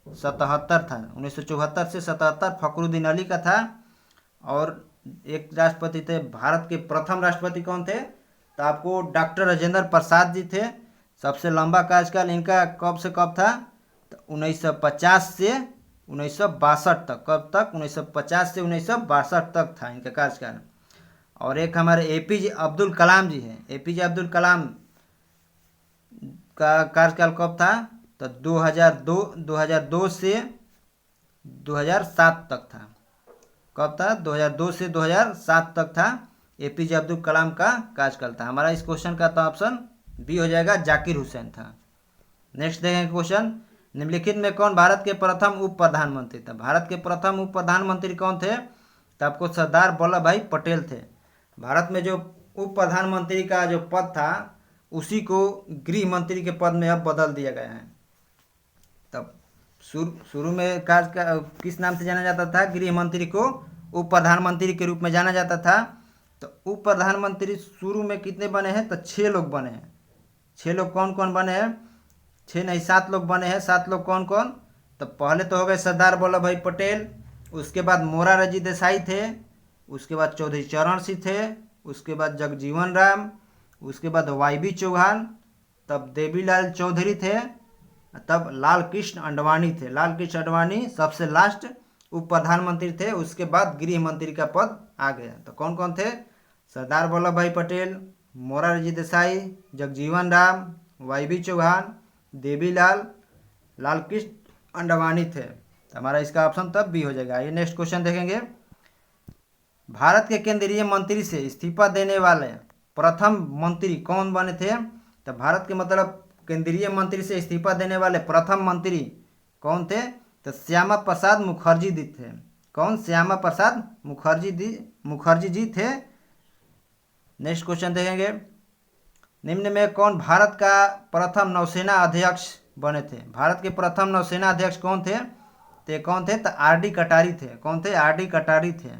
77 था, 1974 से 77 फखरुद्दीन अली का था। और एक राष्ट्रपति थे, भारत के प्रथम राष्ट्रपति कौन थे? तो आपको डॉक्टर राजेंद्र प्रसाद जी थे। सबसे लंबा कार्यकाल इनका कब से कब था? तो 1950 से 1962 तक। कब तक? 1950 से 1962 तक था इनका कार्यकाल। और एक हमारे एपीजे अब्दुल कलाम जी हैं। एपीजे अब्दुल कलाम का कार्यकाल कब था? तो 2002 से 2007 तक था। कब था? 2002 से 2007 तक था। एपीजे अब्दुल कलाम का कार्यकाल था। हमारा इस क्वेश्चन का तो ऑप्शन बी हो जाएगा, जाकिर हुसैन था। नेक्स्ट देखेंगे क्वेश्चन, निम्नलिखित में कौन भारत के प्रथम उप प्रधानमंत्री था? भारत के प्रथम उप प्रधानमंत्री कौन थे? तो आपको सरदार वल्लभ भाई पटेल थे। भारत में जो उप प्रधानमंत्री का जो पद था उसी को गृह मंत्री के पद में अब बदल दिया गया है। तब शुरू में कार्य किस नाम से जाना जाता था? गृह मंत्री को उप प्रधानमंत्री के रूप में जाना जाता था। तो उप प्रधानमंत्री शुरू में कितने बने हैं? तो 6 लोग बने हैं। 6 लोग कौन कौन बने हैं? 6 नहीं 7 लोग बने हैं। 7 लोग कौन कौन? तो पहले तो हो गए सरदार वल्लभ भाई पटेल, उसके बाद मोरारजी देसाई थे, उसके बाद चौधरी चरण सिंह थे, उसके बाद जगजीवन राम, उसके बाद वाईबी चौहान, तब देवीलाल चौधरी थे, तब लाल कृष्ण आडवाणी थे। लाल कृष्ण आडवाणी सबसे लास्ट उप प्रधानमंत्री थे। उसके बाद गृह मंत्री का पद आ गया। तो कौन कौन थे? सरदार वल्लभ भाई पटेल, मोरारजी देसाई, जगजीवन राम, वाईबी चौहान, देवीलाल, लाल कृष्ण आडवाणी थे। तो हमारा इसका ऑप्शन तब बी हो जाएगा। ये नेक्स्ट क्वेश्चन देखेंगे, भारत के केंद्रीय मंत्री से इस्तीफा देने वाले प्रथम मंत्री कौन बने थे? तो भारत के मतलब केंद्रीय मंत्री से इस्तीफा देने वाले प्रथम मंत्री कौन थे? तो श्यामा प्रसाद मुखर्जी जी थे। कौन? श्यामा प्रसाद मुखर्जी जी थे। नेक्स्ट क्वेश्चन देखेंगे, निम्न में कौन भारत का प्रथम नौसेना अध्यक्ष बने थे? भारत के प्रथम नौसेना अध्यक्ष कौन थे? तो कौन थे? तो आर.डी. कटारी थे। कौन थे? आर.डी. कटारी थे।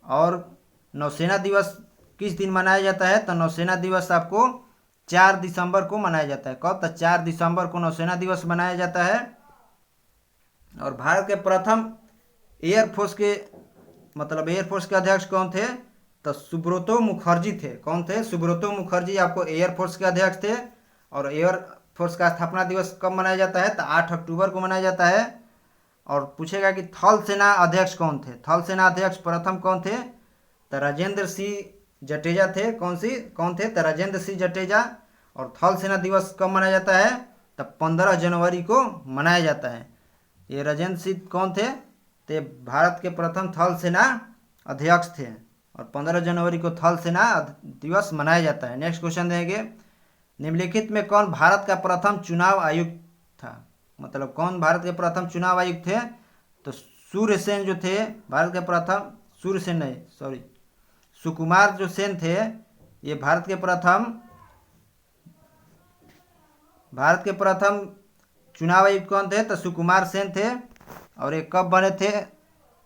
और नौसेना दिवस किस दिन मनाया जाता है? तो नौसेना दिवस आपको 4 दिसंबर को मनाया जाता है। कब? तो 4 दिसंबर को नौसेना दिवस मनाया जाता है। और भारत के प्रथम एयरफोर्स के अध्यक्ष कौन थे? तो सुब्रतो मुखर्जी थे। कौन थे? सुब्रतो मुखर्जी आपको एयरफोर्स के अध्यक्ष थे। और एयरफोर्स का स्थापना दिवस कब मनाया जाता है? तो 8 अक्टूबर को मनाया जाता है। और पूछेगा कि थल सेना अध्यक्ष कौन थे? थल सेना अध्यक्ष प्रथम कौन थे? तो राजेंद्र सिंह जडेजा थे। कौन थे? तो राजेंद्र सिंह जडेजा। और थल सेना दिवस कब मनाया जाता है? तो 15 जनवरी को मनाया जाता है। ये राजेंद्र सिंह कौन थे? तो भारत के प्रथम थल सेना अध्यक्ष थे। और 15 जनवरी को थल सेना दिवस मनाया जाता है। नेक्स्ट क्वेश्चन देंगे, निम्नलिखित में कौन भारत का प्रथम चुनाव आयुक्त था? मतलब कौन भारत के प्रथम चुनाव आयुक्त थे? तो सूर्यसेन जो थे भारत के प्रथम, सूर्यसेन नहीं सॉरी सुकुमार जो सेन थे, ये भारत के प्रथम चुनाव आयुक्त कौन थे? तो सुकुमार सेन थे। और ये कब बने थे?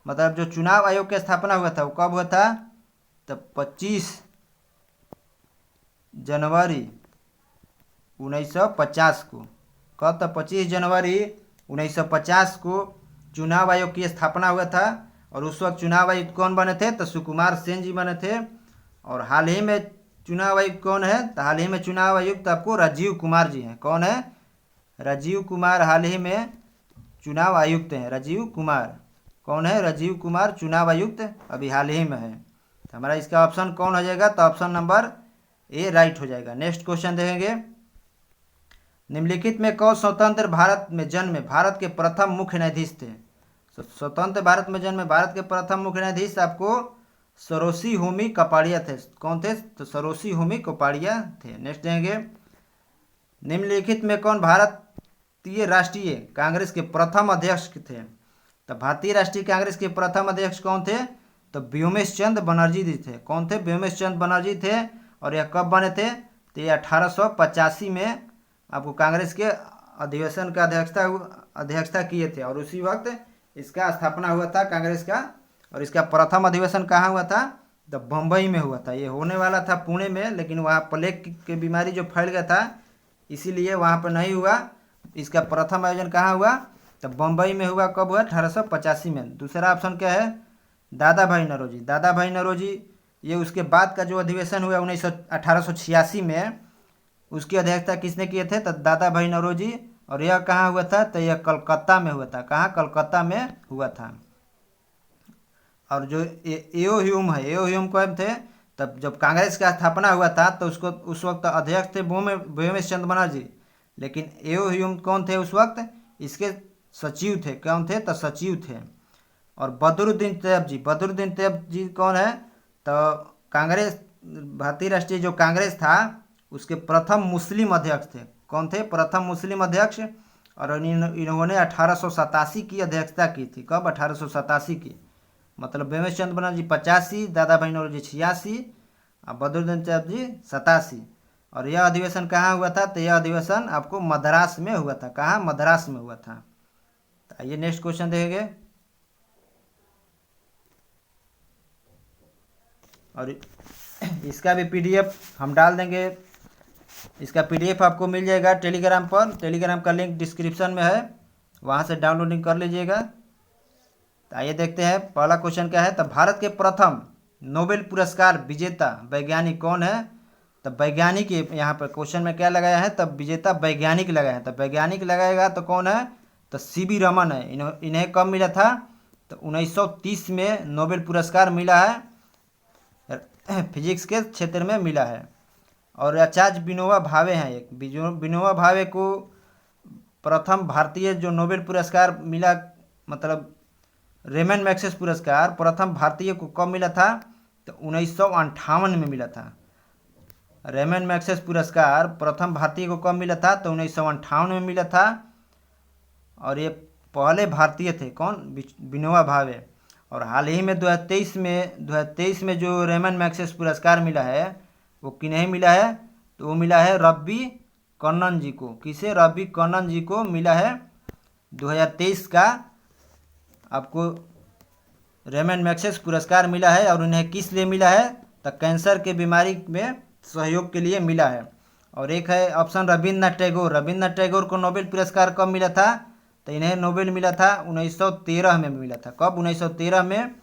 मतलब जो चुनाव आयोग की स्थापना हुआ था वो कब हुआ था? तो 25 जनवरी 1950 को। कब? तो 25 जनवरी 1950 को चुनाव आयोग की स्थापना हुआ था। और उस वक्त चुनाव आयुक्त कौन बने थे? तो सुकुमार सेन जी बने थे। और हाल ही में चुनाव आयुक्त कौन है? तो हाल ही में चुनाव आयुक्त आपको राजीव कुमार जी हैं। कौन है? राजीव कुमार हाल ही में चुनाव आयुक्त हैं। राजीव कुमार कौन है? राजीव कुमार चुनाव आयुक्त अभी हाल ही में है। तो हमारा इसका ऑप्शन कौन हो जाएगा? तो ऑप्शन नंबर ए राइट हो जाएगा। नेक्स्ट क्वेश्चन देखेंगे, निम्नलिखित में कौन स्वतंत्र भारत में जन्मे भारत के प्रथम मुख्य न्यायाधीश थे? स्वतंत्र भारत में जन्मे भारत के प्रथम मुख्य न्यायाधीश आपको सरोसी होमी कपाड़िया थे। कौन थे? तो सरोसी होमी कपाड़िया थे। नेक्स्ट देंगे, निम्नलिखित में कौन भारतीय राष्ट्रीय कांग्रेस के प्रथम अध्यक्ष थे? तो भारतीय राष्ट्रीय कांग्रेस के प्रथम अध्यक्ष कौन थे? तो व्योमेश चंद्र बनर्जी जी थे। कौन थे? व्योमेश चंद्र बनर्जी थे। और यह कब बने थे? तो ये 1885 में आपको कांग्रेस के अधिवेशन का अध्यक्षता किए थे। और उसी वक्त इसका स्थापना हुआ था कांग्रेस का। और इसका प्रथम अधिवेशन कहाँ हुआ था? तो बम्बई में हुआ था। ये होने वाला था पुणे में, लेकिन वहाँ प्लेग की बीमारी जो फैल गया था इसीलिए वहाँ पर नहीं हुआ। इसका प्रथम आयोजन कहाँ हुआ? तो बम्बई में हुआ कब हुआ? 1885 में। दूसरा ऑप्शन क्या है? दादा भाई नौरोजी। दादा भाई नौरोजी ये उसके बाद का जो अधिवेशन हुआ 1886 में, उसकी अध्यक्षता किसने किए थे? तो दादा भाई नौरोजी। और यह कहाँ हुआ था? तो यह कलकत्ता में हुआ था। कहाँ? कलकत्ता में हुआ था। और जो एओ ह्यूम है, एओ ह्यूम कब थे? तब जब कांग्रेस का स्थापना हुआ था तो उसको उस वक्त अध्यक्ष थे भूमेश चंद्र बनर्जी। लेकिन एओ ह्यूम कौन थे उस वक्त? इसके सचिव थे। कौन थे? तो सचिव थे। और बदरुद्दीन तैयब जी, बदरुद्दीन तैयब जी कौन है? तो कांग्रेस, भारतीय राष्ट्रीय जो कांग्रेस था उसके प्रथम मुस्लिम अध्यक्ष थे। कौन थे? प्रथम मुस्लिम अध्यक्ष। और इन्होंने 1887 की अध्यक्षता की थी। कब? 1887 की। मतलब भीमेश चंद्र बनर्जी 85, दादा भाई नौरोजी 86 और बदरुद्दीन तैयब जी 87। और यह अधिवेशन कहाँ हुआ था? तो यह अधिवेशन आपको मद्रास में हुआ था। कहाँ? मद्रास में हुआ था। तो आइए नेक्स्ट क्वेश्चन देखेंगे। और इसका भी पीडीएफ हम डाल देंगे। इसका पीडीएफ आपको मिल जाएगा टेलीग्राम पर। टेलीग्राम का लिंक डिस्क्रिप्शन में है, वहाँ से डाउनलोडिंग कर लीजिएगा। तो आइए देखते हैं पहला क्वेश्चन क्या है। तो भारत के प्रथम नोबेल पुरस्कार विजेता वैज्ञानिक कौन है? तो वैज्ञानिक यहाँ पर क्वेश्चन में क्या लगाया है? तब विजेता वैज्ञानिक लगाया है। तो वैज्ञानिक लगाएगा तो कौन है? तो सीवी रमन है। इन्हें कब मिला था? तो 1930 में नोबेल पुरस्कार मिला है, फिजिक्स के क्षेत्र में मिला है। और आचार्य विनोबा भावे हैं। एक विनोबा भावे को प्रथम भारतीय जो नोबेल पुरस्कार मिला, मतलब रेमन मैग्सेस पुरस्कार प्रथम भारतीय को कब मिला था? तो 1958 में मिला था। रेमन मैग्सेस पुरस्कार प्रथम भारतीय को कब मिला था? तो 1958 में मिला था। और ये पहले भारतीय थे। कौन? विनोबा भावे। और हाल ही में 2023 में जो रेमन मैग्सेस पुरस्कार मिला है वो किन्हें मिला है? तो वो मिला है रवि कन्नन जी को। किसे? रवि कन्नन जी को मिला है 2023 का आपको रेमन मैग्सेस पुरस्कार मिला है। और उन्हें किस लिए मिला है? तो कैंसर के बीमारी में सहयोग के लिए मिला है। और एक है ऑप्शन रविन्द्रनाथ टैगोर। रविन्द्रनाथ टैगोर को नोबेल पुरस्कार कब मिला था? तो इन्हें नोबेल मिला था 1913 में मिला था। कब? 1913 में।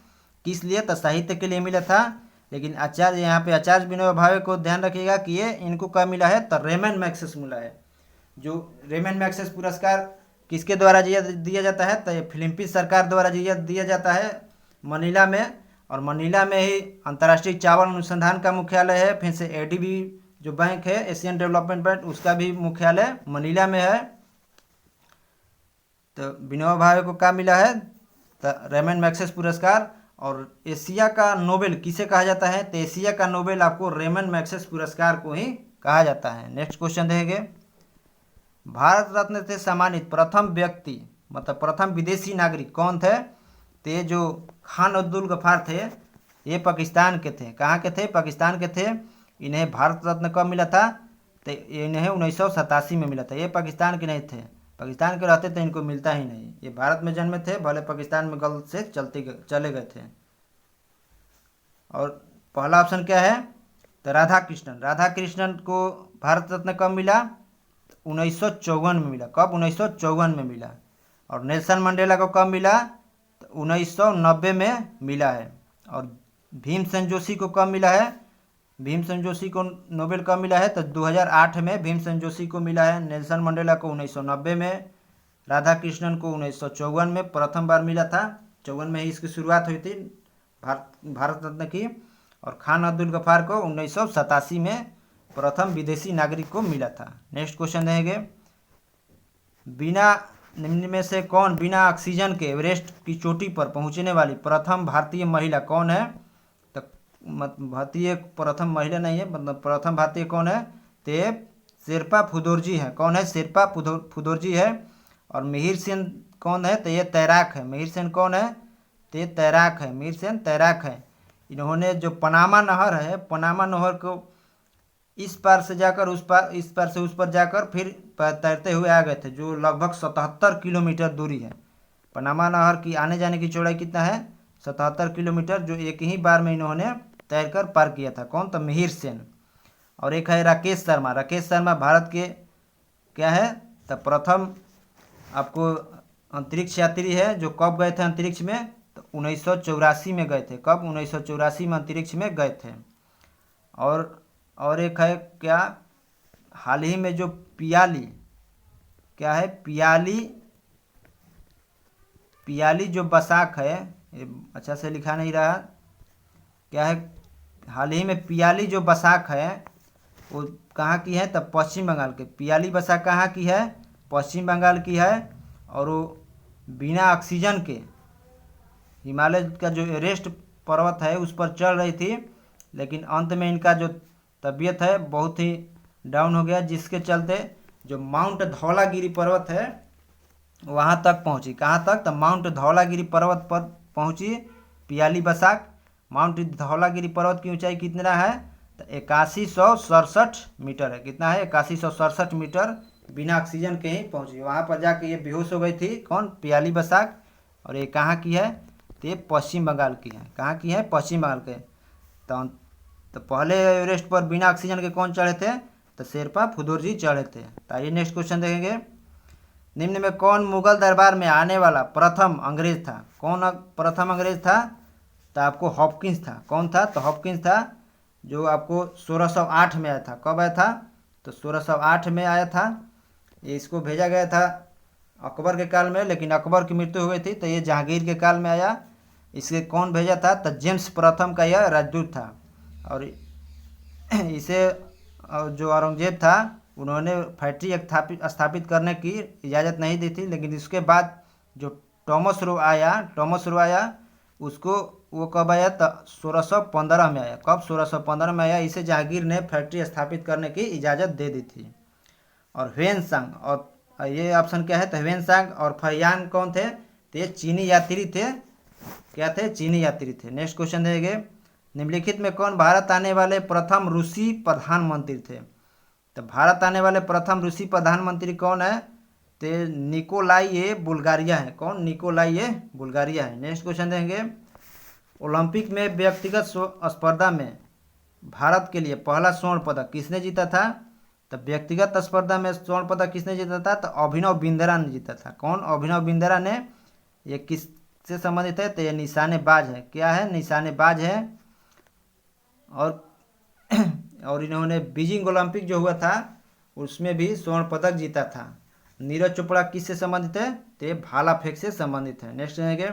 किस लिए? तो साहित्य के लिए मिला था। लेकिन आचार्य, यहाँ पे आचार्य विनोबा भावे को ध्यान रखिएगा कि ये इनको कब मिला है? तो रेमन मैग्सेस मिला है। जो रेमन मैग्सेस पुरस्कार किसके द्वारा दिया जाता है? तो ये फिलीपींस सरकार द्वारा दिया जाता है मनीला में। और मनीला में ही अंतर्राष्ट्रीय चावल अनुसंधान का मुख्यालय है। फिर से एडीबी जो बैंक है, एशियन डेवलपमेंट बैंक, उसका भी मुख्यालय मनीला में है। तो विनोबा भावे को क्या मिला है? तो रेमन मैग्सेस पुरस्कार। और एशिया का नोबेल किसे कहा जाता है? तो एशिया का नोबेल आपको रेमन मैग्सेस पुरस्कार को ही कहा जाता है। नेक्स्ट क्वेश्चन देखेंगे। भारत रत्न से सम्मानित प्रथम व्यक्ति, मतलब प्रथम विदेशी नागरिक कौन थे? तो ये जो खान अब्दुल गफ्फार थे, ये पाकिस्तान के थे। कहाँ के थे? पाकिस्तान के थे। इन्हें भारत रत्न कब मिला था? तो इन्हें 1987 में मिला था। ये पाकिस्तान के नहीं थे। पाकिस्तान के रहते तो इनको मिलता ही नहीं। ये भारत में जन्मे थे, भले पाकिस्तान में गलत से चले गए थे। और पहला ऑप्शन क्या है? तो राधा कृष्णन। राधा कृष्णन को भारत रत्न कब मिला? 1954 में मिला। कब? 1954 में मिला। और नेल्सन मंडेला को कब मिला? तो 1990 में मिला है। और भीमसेन जोशी को कब मिला है? भीमसेन जोशी को नोबेल कब मिला है? तो 2008 में भीमसेन जोशी को मिला है। नेल्सन मंडेला को 1990 में, राधा कृष्णन को 1954 में प्रथम बार मिला था। 54 में ही इसकी शुरुआत हुई थी भारत रत्न की। और खान अब्दुल गफ्फार को 1987 में प्रथम विदेशी नागरिक को मिला था। नेक्स्ट क्वेश्चन देंगे। बिना निम्न में से कौन बिना ऑक्सीजन के एवरेस्ट की चोटी पर पहुंचने वाली प्रथम भारतीय महिला कौन है? तो भारतीय प्रथम महिला नहीं है, मतलब प्रथम भारतीय कौन है? तो शेरपा फुदोरजी है। कौन है? शेरपा फुदोरजी है। और मिहिर सेन कौन है? तो ये तैराक है। मिहिर सेन कौन है? तो ये तैराक है। मिहिर सेन तैराक है। इन्होंने जो पनामा नहर है, पनामा नहर को इस पार से जाकर उस पार, इस पार से उस पर जाकर फिर तैरते हुए आ गए थे, जो लगभग 77 किलोमीटर दूरी है। पनामा नहर की आने जाने की चौड़ाई कितना है? 77 किलोमीटर, जो एक ही बार में इन्होंने तैरकर पार किया था। कौन? तो मिहिर सेन। और एक है राकेश शर्मा। राकेश शर्मा भारत के क्या है? तो प्रथम आपको अंतरिक्ष यात्री है जो कब गए थे अंतरिक्ष में, तो 1984 में गए थे। कब? 1984 में अंतरिक्ष में गए थे। और एक है क्या, हाल ही में जो पियाली, क्या है, पियाली जो बैसाख है, ये अच्छा से लिखा नहीं रहा, क्या है, हाल ही में पियाली जो बैसाख है वो कहाँ की है, तब पश्चिम बंगाल के। पियाली बैसाख कहाँ की है? पश्चिम बंगाल की है। और वो बिना ऑक्सीजन के हिमालय का जो एवरेस्ट पर्वत है उस पर चढ़ रही थी, लेकिन अंत में इनका जो तबीयत है बहुत ही डाउन हो गया, जिसके चलते जो माउंट धौलागिरी पर्वत है वहाँ तक पहुँची। कहाँ तक? तो माउंट धौलागिरी पर्वत पर पहुँची पियाली बैसाख। माउंट धौलागिरी पर्वत की ऊंचाई कितना है? तो 8167 मीटर है। कितना है? 8167 मीटर बिना ऑक्सीजन के ही पहुँची। वहाँ पर जाके ये बेहोश हो गई थी। कौन? पियाली बैसाख। और ये कहाँ की है? तो ये पश्चिम बंगाल की है। कहाँ की है? पश्चिम बंगाल के। तो पहले एवरेस्ट पर बिना ऑक्सीजन के कौन चढ़े थे? तो शेरपा फुदूर जी चढ़े थे। तो आइए नेक्स्ट क्वेश्चन देखेंगे। निम्न में कौन मुगल दरबार में आने वाला प्रथम अंग्रेज था? कौन प्रथम अंग्रेज था? तो आपको हॉपकिंस था। कौन था? तो हॉपकिंस था, जो आपको 1608 में आया था। कब आया था? तो 1608 में आया था। ये इसको भेजा गया था अकबर के काल में, लेकिन अकबर की मृत्यु हो गई थी, तो ये जहांगीर के काल में आया। इसे कौन भेजा था? तो जेम्स प्रथम का यह राजदूत था। और इसे जो औरंगजेब था उन्होंने फैक्ट्री स्थापित करने की इजाज़त नहीं दी थी, लेकिन इसके बाद जो टॉमस रो आया उसको, वो कब आया? तो 1615 में आया। कब? 1615 में आया। इसे जहांगीर ने फैक्ट्री स्थापित करने की इजाज़त दे दी थी। और ह्वेनसांग, और ये ऑप्शन क्या है? तो ह्वेनसांग और फहियान कौन थे? तो ये चीनी यात्री थे। क्या थे? चीनी यात्री थे। नेक्स्ट क्वेश्चन देंगे। निम्नलिखित में कौन भारत आने वाले प्रथम रूसी प्रधानमंत्री थे? तो भारत आने वाले प्रथम रूसी प्रधानमंत्री कौन है? तो निकोलाई ये बुल्गारिया है। कौन? निकोलाई ये बुल्गारिया है। नेक्स्ट क्वेश्चन देंगे। ओलंपिक में व्यक्तिगत स्पर्धा में भारत के लिए पहला स्वर्ण पदक किसने जीता था? तो व्यक्तिगत स्पर्धा में स्वर्ण पदक किसने जीता था? तो अभिनव बिंद्रा ने जीता था। कौन? अभिनव बिंद्रा ने। ये किससे संबंधित है? तो ये निशानेबाज है। क्या है? निशानेबाज है। और इन्होंने बीजिंग ओलंपिक जो हुआ था उसमें भी स्वर्ण पदक जीता था। नीरज चोपड़ा किससे संबंधित है? तो ये भाला फेंक से संबंधित है। नेक्स्ट है,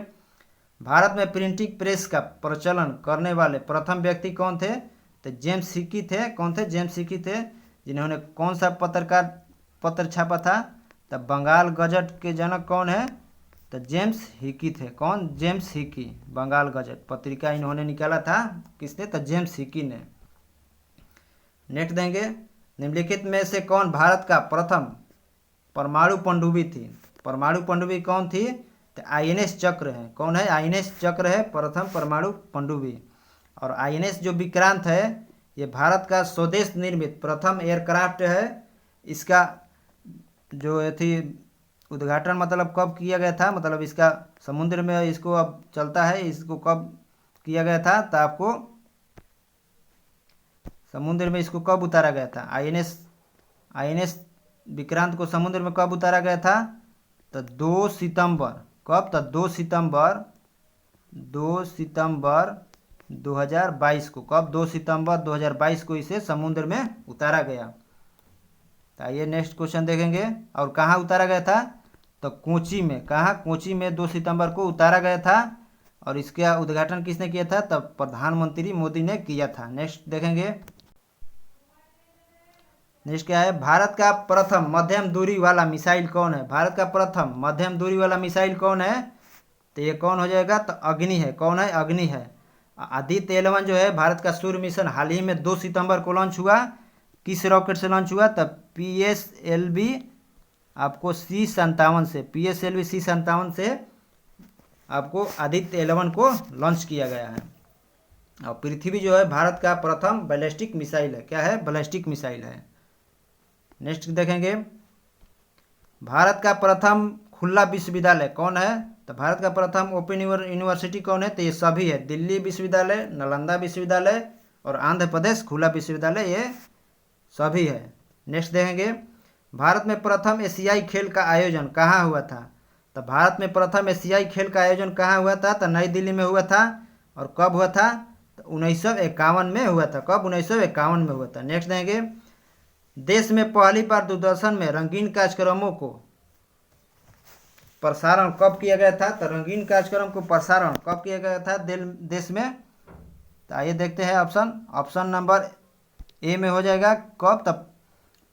भारत में प्रिंटिंग प्रेस का प्रचलन करने वाले प्रथम व्यक्ति कौन थे? तो जेम्स हिकी थे। कौन थे? जेम्स हिकी थे, जिन्होंने कौन सा पत्र छापा था? तो बंगाल गजट के जनक कौन है? तो जेम्स हिकी थे। कौन? James Hicky. बंगाल गजट पत्रिका इन्होंने निकाला था। किसने? तो जेम्स हिकी ने। नेक्स्ट देंगे। निम्नलिखित में से कौन भारत का प्रथम परमाणु पनडुब्बी थी? परमाणु पनडुब्बी कौन थी? तो आईएनएस चक्र है। कौन है? आईएनएस चक्र है प्रथम परमाणु पनडुब्बी। और आईएनएस जो विक्रांत है ये भारत का स्वदेश निर्मित प्रथम एयरक्राफ्ट है। इसका जो थी उद्घाटन मतलब कब किया गया था? मतलब इसका समुद्र में इसको अब चलता है, इसको कब किया गया था? तो आपको समुद्र में इसको कब उतारा गया था? आईएनएस विक्रांत को समुद्र में कब उतारा गया था? तो 2 सितंबर। कब? तो 2 सितंबर 2022 को। कब? 2 सितंबर 2022 को इसे समुद्र में उतारा गया। तो आइए नेक्स्ट क्वेश्चन देखेंगे। और कहाँ उतारा गया था? तो कोची में। कहाँ? कोची में 2 सितंबर को उतारा गया था। और इसका उद्घाटन किसने किया था? तब प्रधानमंत्री मोदी ने किया था। नेक्स्ट देखेंगे। नेक्स्ट क्या है? भारत का प्रथम मध्यम दूरी वाला मिसाइल कौन है? भारत का प्रथम मध्यम दूरी वाला मिसाइल कौन है? तो ये कौन हो जाएगा? तो अग्नि है। कौन है? अग्नि है। आदित्य 11 जो है भारत का सूर्य मिशन हाल ही में 2 सितंबर को लॉन्च हुआ। किस रॉकेट से लॉन्च हुआ? तब PSLV आपको C57 से, PSLV C57 से आपको आदित्य 11 को लॉन्च किया गया है। और पृथ्वी जो है भारत का प्रथम बैलिस्टिक मिसाइल है। क्या है? बैलिस्टिक मिसाइल है। नेक्स्ट देखेंगे। भारत का प्रथम खुला विश्वविद्यालय कौन है? तो भारत का प्रथम ओपन यूनिवर्सिटी कौन है? तो ये सभी है। दिल्ली विश्वविद्यालय, नालंदा विश्वविद्यालय और आंध्र प्रदेश खुला विश्वविद्यालय, ये सभी है। नेक्स्ट देखेंगे। भारत में प्रथम एशियाई खेल का आयोजन कहाँ हुआ था? तो भारत में प्रथम एशियाई खेल का आयोजन कहाँ हुआ था? तो नई दिल्ली में हुआ था। और कब हुआ था? तो 1951 में हुआ था। कब? 1951 में हुआ था। नेक्स्ट देंगे, देश में पहली बार दूरदर्शन में रंगीन कार्यक्रमों को प्रसारण कब किया गया था? तो रंगीन कार्यक्रम को प्रसारण कब किया गया था देश में? तो आइए देखते हैं ऑप्शन नंबर ए में हो जाएगा कब? तब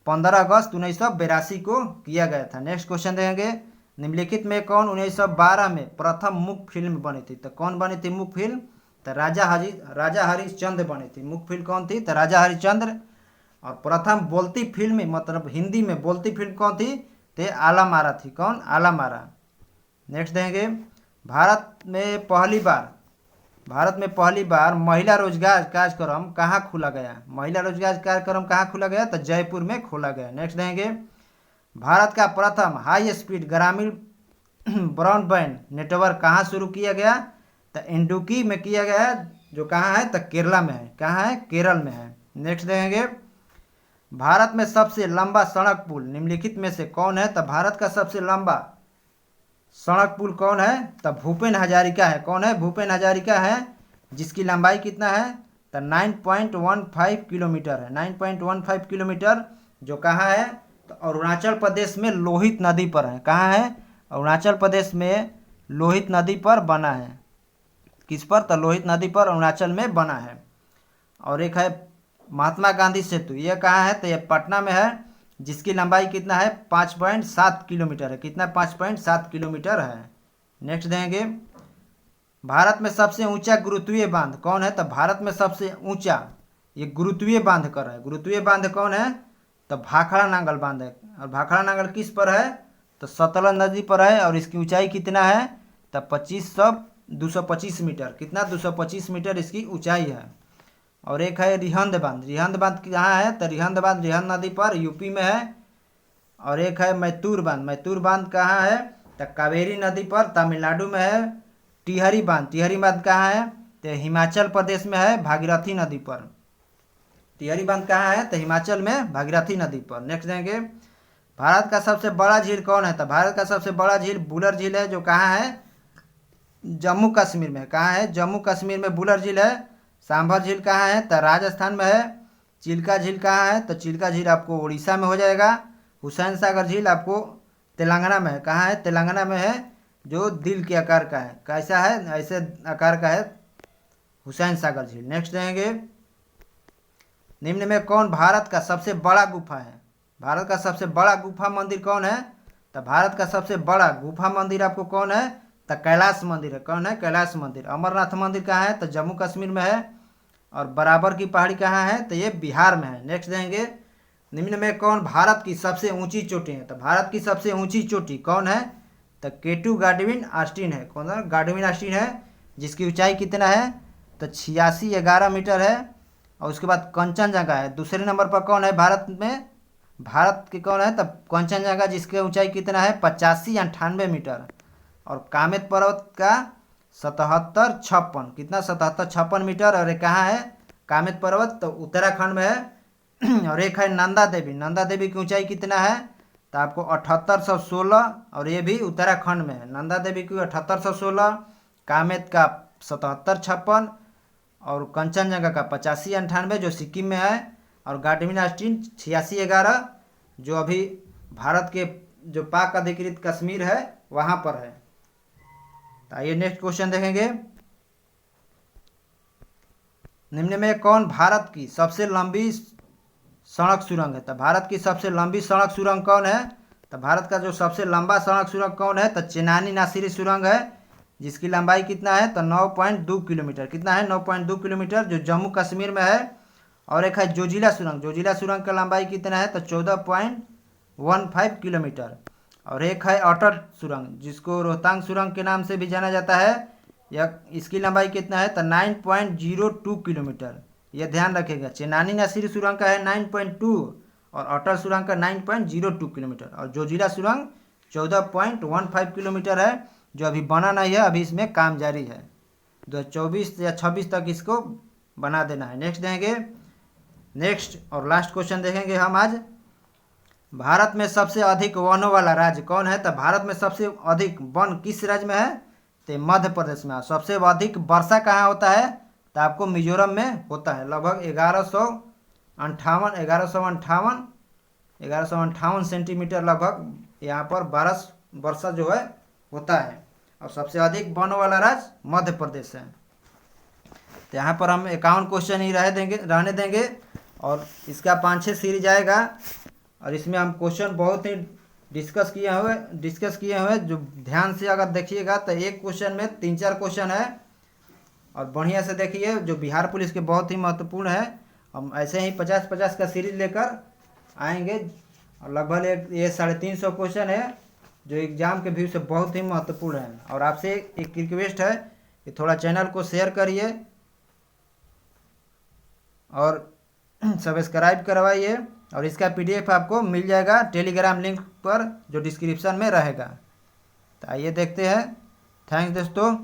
15 अगस्त 1982 को किया गया था। नेक्स्ट क्वेश्चन देखेंगे, निम्नलिखित में कौन 1912 में प्रथम मुख्य फिल्म बनी थी? तो कौन बनी थी मुख्य फिल्म? तो राजा हरिश्चंद्र बनी थी। मुख्य फिल्म कौन थी? तो राजा हरिश्चंद्र। और प्रथम बोलती फिल्म मतलब हिंदी में बोलती फिल्म कौन थी? तो आला मारा थी। कौन? आला मारा। नेक्स्ट देखेंगे, भारत में पहली बार महिला रोजगार कार्यक्रम कहाँ खोला गया? महिला रोजगार कार्यक्रम कहाँ खोला गया? तो जयपुर में खोला गया। नेक्स्ट देखेंगे, भारत का प्रथम हाई स्पीड ग्रामीण ब्रॉडबैंड नेटवर्क कहाँ शुरू किया गया? तो इंडुक्की में किया गया, जो कहाँ है? तो केरला में है। कहाँ है? केरल में है। नेक्स्ट देखेंगे, भारत में सबसे लंबा सड़क पुल निम्नलिखित में से कौन है? तो भारत का सबसे लंबा सड़क पुल कौन है? तो भूपेन हजारिका है। कौन है? भूपेन हजारिका है, जिसकी लंबाई कितना है? तो 9.15 किलोमीटर है। 9.15 किलोमीटर, जो कहाँ है? तो अरुणाचल प्रदेश में लोहित नदी पर है। कहाँ है? अरुणाचल प्रदेश में लोहित नदी पर बना है। किस पर? तो लोहित नदी पर अरुणाचल में बना है। और एक है महात्मा गांधी सेतु, यह कहाँ है? तो यह पटना में है, जिसकी लंबाई कितना है? 5.7 किलोमीटर है। कितना? 5.7 किलोमीटर है। नेक्स्ट देंगे, भारत में सबसे ऊंचा गुरुत्वीय बांध कौन है? तो भारत में सबसे ऊंचा ये गुरुत्वीय बांध कर है। गुरुत्वीय बांध कौन है? तो भाखड़ा नांगल बांध है। और भाखड़ा नांगल किस पर है? तो सतलज नदी पर है। और इसकी ऊंचाई कितना है? तो 225 मीटर। कितना? 225 मीटर इसकी ऊंचाई है। और एक है रिहंद बांध। रिहंद बांध कहाँ है? तो रिहंद बांध रिहंद नदी पर यूपी में है। और एक है मैतूर बांध। मैतूर बांध कहाँ है? तो कावेरी नदी पर तमिलनाडु में है। टिहरी बांध कहाँ है? तो हिमाचल प्रदेश में है, भागीरथी नदी पर। टिहरी बांध कहाँ है? तो हिमाचल में, भागीरथी नदी पर। नेक्स्ट देंगे, भारत का सबसे बड़ा झील कौन है? तो भारत का सबसे बड़ा झील बुलर झील है, जो कहाँ है? जम्मू कश्मीर में। कहाँ है? जम्मू कश्मीर में बुलर झील है। सांभर झील कहाँ है? तो राजस्थान में है। चिल्का झील कहाँ है? तो चिल्का झील आपको उड़ीसा में हो जाएगा। हुसैन सागर झील आपको तेलंगाना में है। कहाँ है? तेलंगाना में है, जो दिल के आकार का है। कैसा है? ऐसे आकार का है हुसैन सागर झील। नेक्स्ट देंगे, निम्न में कौन भारत का सबसे बड़ा गुफा है? भारत का सबसे बड़ा गुफा मंदिर कौन है? तो भारत का सबसे बड़ा गुफा मंदिर आपको कौन है? तो कैलाश मंदिर है। कौन है? कैलाश मंदिर। अमरनाथ मंदिर कहाँ है? तो जम्मू कश्मीर में है। और बराबर की पहाड़ी कहाँ है? तो ये बिहार में है। नेक्स्ट देंगे, निम्न में कौन भारत की सबसे ऊंची चोटी है? तो भारत की सबसे ऊंची चोटी कौन है? तो केटू गाडविन ऑस्टिन है। कौन है? गाडविन ऑस्टिन है, जिसकी ऊंचाई कितना है? तो 8611 मीटर है। और उसके बाद कंचनजंगा है। दूसरे नंबर पर कौन है भारत में? भारत के कौन है? तब कंचनजंगा, जिसकी ऊंचाई कितना है? 8598 मीटर। और कामेत पर्वत का 7756। कितना? 7756 मीटर। और ये कहाँ है कामेत पर्वत? तो उत्तराखंड में है। और एक है नंदा देवी। नंदा देवी की ऊंचाई कितना है? तो आपको 7816। और ये भी उत्तराखंड में है। नंदा देवी की 7816, कामेत का 7756 और कंचनजंगा का 8598, जो सिक्किम में है। और गाडविन ऑस्टिन 8611, जो अभी भारत के जो पाक अधिकृत कश्मीर है वहाँ पर है। तो आइए नेक्स्ट क्वेश्चन देखेंगे, निम्न में कौन भारत की सबसे लंबी सड़क सुरंग है? तो भारत की सबसे लंबी सड़क सुरंग कौन है? तो भारत का जो सबसे लंबा सड़क सुरंग कौन है? तो चेनानी नासिरी सुरंग है, जिसकी लंबाई कितना है? तो 9.2 किलोमीटर। कितना है? 9.2 किलोमीटर, जो जम्मू कश्मीर में है। और एक है जोजिला सुरंग। जोजिला सुरंग का लंबाई कितना है? तो 14.15 किलोमीटर। और एक है अटल सुरंग, जिसको रोहतांग सुरंग के नाम से भी जाना जाता है। यह इसकी लंबाई कितना है? तो 9.02 किलोमीटर। यह ध्यान रखेगा, चेनानी नासिरी सुरंग का है 9.2 और अटल सुरंग का 9.02 किलोमीटर। और जोजिला सुरंग 14.15 किलोमीटर है, जो अभी बना नहीं है, अभी इसमें काम जारी है। 2024 या 26 तक इसको बना देना है। नेक्स्ट देंगे, नेक्स्ट और लास्ट क्वेश्चन देखेंगे हम आज, भारत में सबसे अधिक वनों वाला राज्य कौन है? तो भारत में सबसे अधिक वन किस राज्य में है? तो मध्य प्रदेश में। सबसे अधिक वर्षा कहाँ होता है? तो आपको मिजोरम में होता है। लगभग 1158 सेंटीमीटर लगभग यहाँ पर बारिश वर्षा जो है होता है। और सबसे अधिक वन वाला राज्य मध्य प्रदेश है। तो यहाँ पर हम 51 क्वेश्चन ही रहने देंगे और इसका 5-6 सीरीज आएगा और इसमें हम क्वेश्चन बहुत ही डिस्कस किए हुए जो ध्यान से अगर देखिएगा तो एक क्वेश्चन में 3-4 क्वेश्चन है और बढ़िया से देखिए जो बिहार पुलिस के बहुत ही महत्वपूर्ण है। हम ऐसे ही 50-50 का सीरीज लेकर आएंगे और लगभग ये 350 क्वेश्चन है जो एग्जाम के व्यू से बहुत ही महत्वपूर्ण है। और आपसे एक रिक्वेस्ट है कि थोड़ा चैनल को शेयर करिए और सब्सक्राइब करवाइए और इसका PDF आपको मिल जाएगा टेलीग्राम लिंक पर जो डिस्क्रिप्शन में रहेगा। तो आइए देखते हैं। थैंक्स दोस्तों।